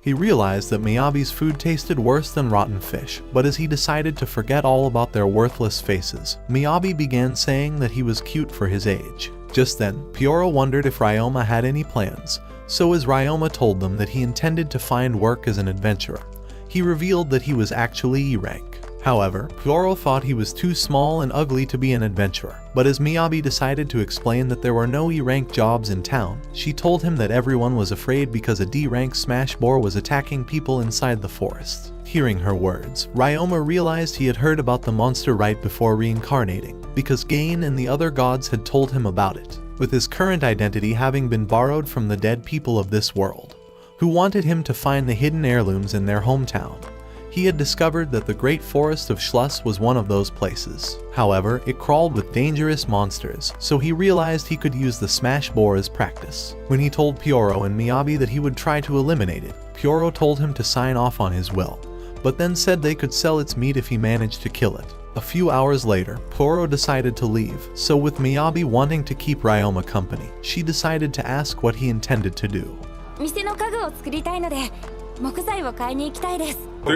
He realized that Miyabi's food tasted worse than rotten fish, but as he decided to forget all about their worthless faces, Miyabi began saying that he was cute for his age. Just then, Pyoro wondered if Ryoma had any plans, so as Ryoma told them that he intended to find work as an adventurer, he revealed that he was actually E-rank. However, Pyoro thought he was too small and ugly to be an adventurer, but as Miyabi decided to explain that there were no E-rank jobs in town, she told him that everyone was afraid because a D-rank smash boar was attacking people inside the forest. Hearing her words, Ryoma realized he had heard about the monster right before reincarnating, because Gain and the other gods had told him about it, with his current identity having been borrowed from the dead people of this world, who wanted him to find the hidden heirlooms in their hometown. He had discovered that the Great Forest of Schluss was one of those places. However, it crawled with dangerous monsters, so he realized he could use the smash boar as practice. When he told Pyoro and Miyabi that he would try to eliminate it, Pyoro told him to sign off on his will, but then said they could sell its meat if he managed to kill it. A few hours later, Pyoro decided to leave, so with Miyabi wanting to keep Ryoma company, she decided to ask what he intended to do.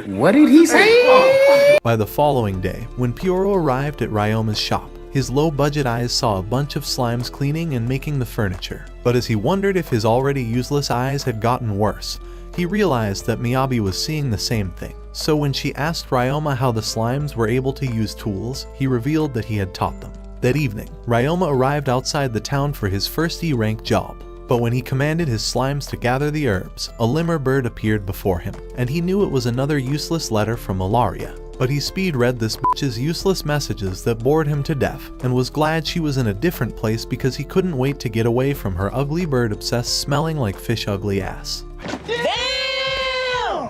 What did he say? By the following day, when Pyoro arrived at Ryoma's shop, his low-budget eyes saw a bunch of slimes cleaning and making the furniture. But as he wondered if his already useless eyes had gotten worse, he realized that Miyabi was seeing the same thing. So when she asked Ryoma how the slimes were able to use tools, he revealed that he had taught them. That evening, Ryoma arrived outside the town for his first E-rank job. But when he commanded his slimes to gather the herbs, a lemur bird appeared before him, and he knew it was another useless letter from Ilaria. But he speed-read this bitch's useless messages that bored him to death, and was glad she was in a different place because he couldn't wait to get away from her ugly bird-obsessed smelling like fish ugly ass.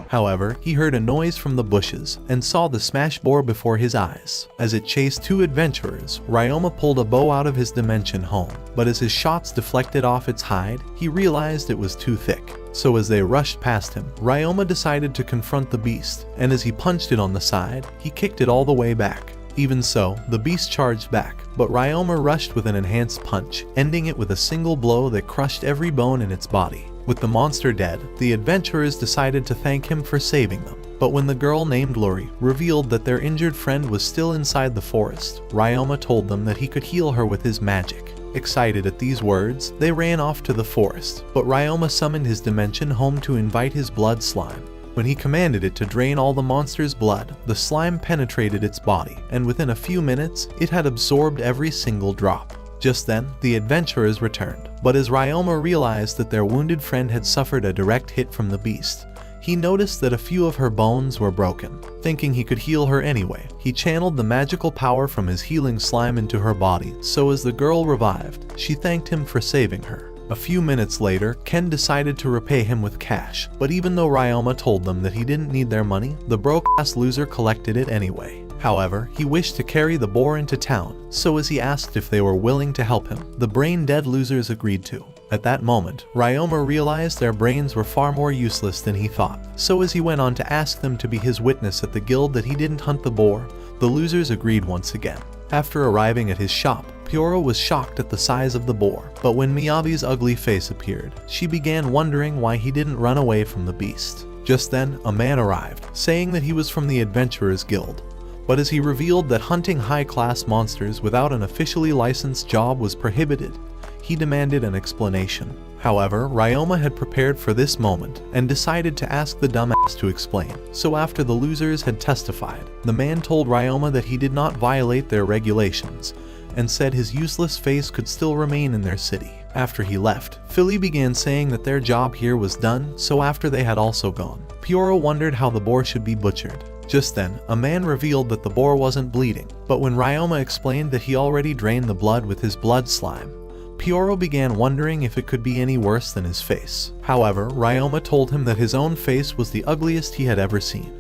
However, he heard a noise from the bushes and saw the smash boar before his eyes. As it chased two adventurers, Ryoma pulled a bow out of his dimension home, but as his shots deflected off its hide, he realized it was too thick. So as they rushed past him, Ryoma decided to confront the beast, and as he punched it on the side, he kicked it all the way back. Even so, the beast charged back, but Ryoma rushed with an enhanced punch, ending it with a single blow that crushed every bone in its body. With the monster dead, the adventurers decided to thank him for saving them. But when the girl named Lori revealed that their injured friend was still inside the forest, Ryoma told them that he could heal her with his magic. Excited at these words, they ran off to the forest, but Ryoma summoned his dimension home to invite his blood slime. When he commanded it to drain all the monster's blood, the slime penetrated its body, and within a few minutes, it had absorbed every single drop. Just then, the adventurers returned, but as Ryoma realized that their wounded friend had suffered a direct hit from the beast, he noticed that a few of her bones were broken. Thinking he could heal her anyway, he channeled the magical power from his healing slime into her body, so as the girl revived, she thanked him for saving her. A few minutes later, Ken decided to repay him with cash, but even though Ryoma told them that he didn't need their money, the broke-ass loser collected it anyway. However, he wished to carry the boar into town, so as he asked if they were willing to help him, the brain-dead losers agreed to. At that moment, Ryoma realized their brains were far more useless than he thought, so as he went on to ask them to be his witness at the guild that he didn't hunt the boar, the losers agreed once again. After arriving at his shop, Pyoro was shocked at the size of the boar, but when Miyabi's ugly face appeared, she began wondering why he didn't run away from the beast. Just then, a man arrived, saying that he was from the Adventurers Guild. But as he revealed that hunting high-class monsters without an officially licensed job was prohibited, he demanded an explanation. However, Ryoma had prepared for this moment and decided to ask the dumbass to explain. So after the losers had testified, the man told Ryoma that he did not violate their regulations and said his useless face could still remain in their city. After he left, Philly began saying that their job here was done, so after they had also gone, Pyoro wondered how the boar should be butchered. Just then, a man revealed that the boar wasn't bleeding, but when Ryoma explained that he already drained the blood with his blood slime, Pyoro began wondering if it could be any worse than his face. However, Ryoma told him that his own face was the ugliest he had ever seen,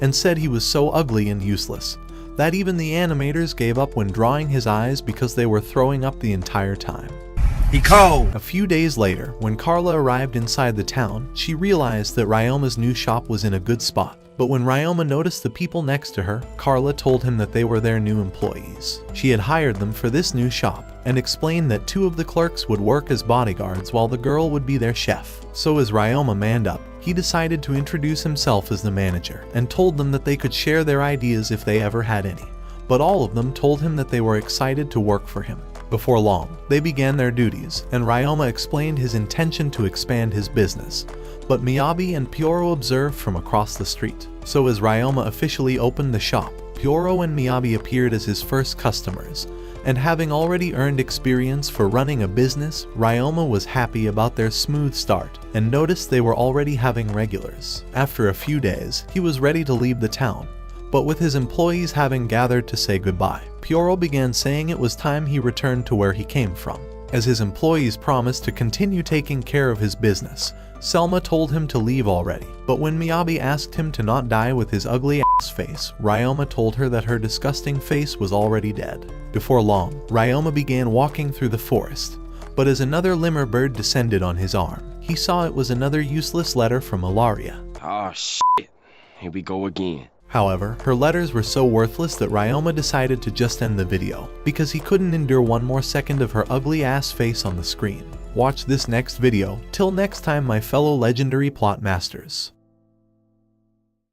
and said he was so ugly and useless that even the animators gave up when drawing his eyes because they were throwing up the entire time. A few days later, when Carla arrived inside the town, she realized that Ryoma's new shop was in a good spot. But when Ryoma noticed the people next to her, Carla told him that they were their new employees. She had hired them for this new shop, and explained that 2 of the clerks would work as bodyguards while the girl would be their chef. So as Ryoma manned up, he decided to introduce himself as the manager and told them that they could share their ideas if they ever had any. But all of them told him that they were excited to work for him. Before long, they began their duties, and Ryoma explained his intention to expand his business. But Miyabi and Pyoro observed from across the street. So as Ryoma officially opened the shop, Pyoro and Miyabi appeared as his first customers, and having already earned experience for running a business, Ryoma was happy about their smooth start and noticed they were already having regulars. After a few days, he was ready to leave the town, but with his employees having gathered to say goodbye, Pyoro began saying it was time he returned to where he came from. As his employees promised to continue taking care of his business, Selma told him to leave already, but when Miyabi asked him to not die with his ugly ass face, Ryoma told her that her disgusting face was already dead. Before long, Ryoma began walking through the forest, but as another lemur bird descended on his arm, he saw it was another useless letter from Ilaria. Oh shit, here we go again. However, her letters were so worthless that Ryoma decided to just end the video, because he couldn't endure 1 more second of her ugly ass face on the screen. Watch this next video. Till next time, my fellow legendary plot masters.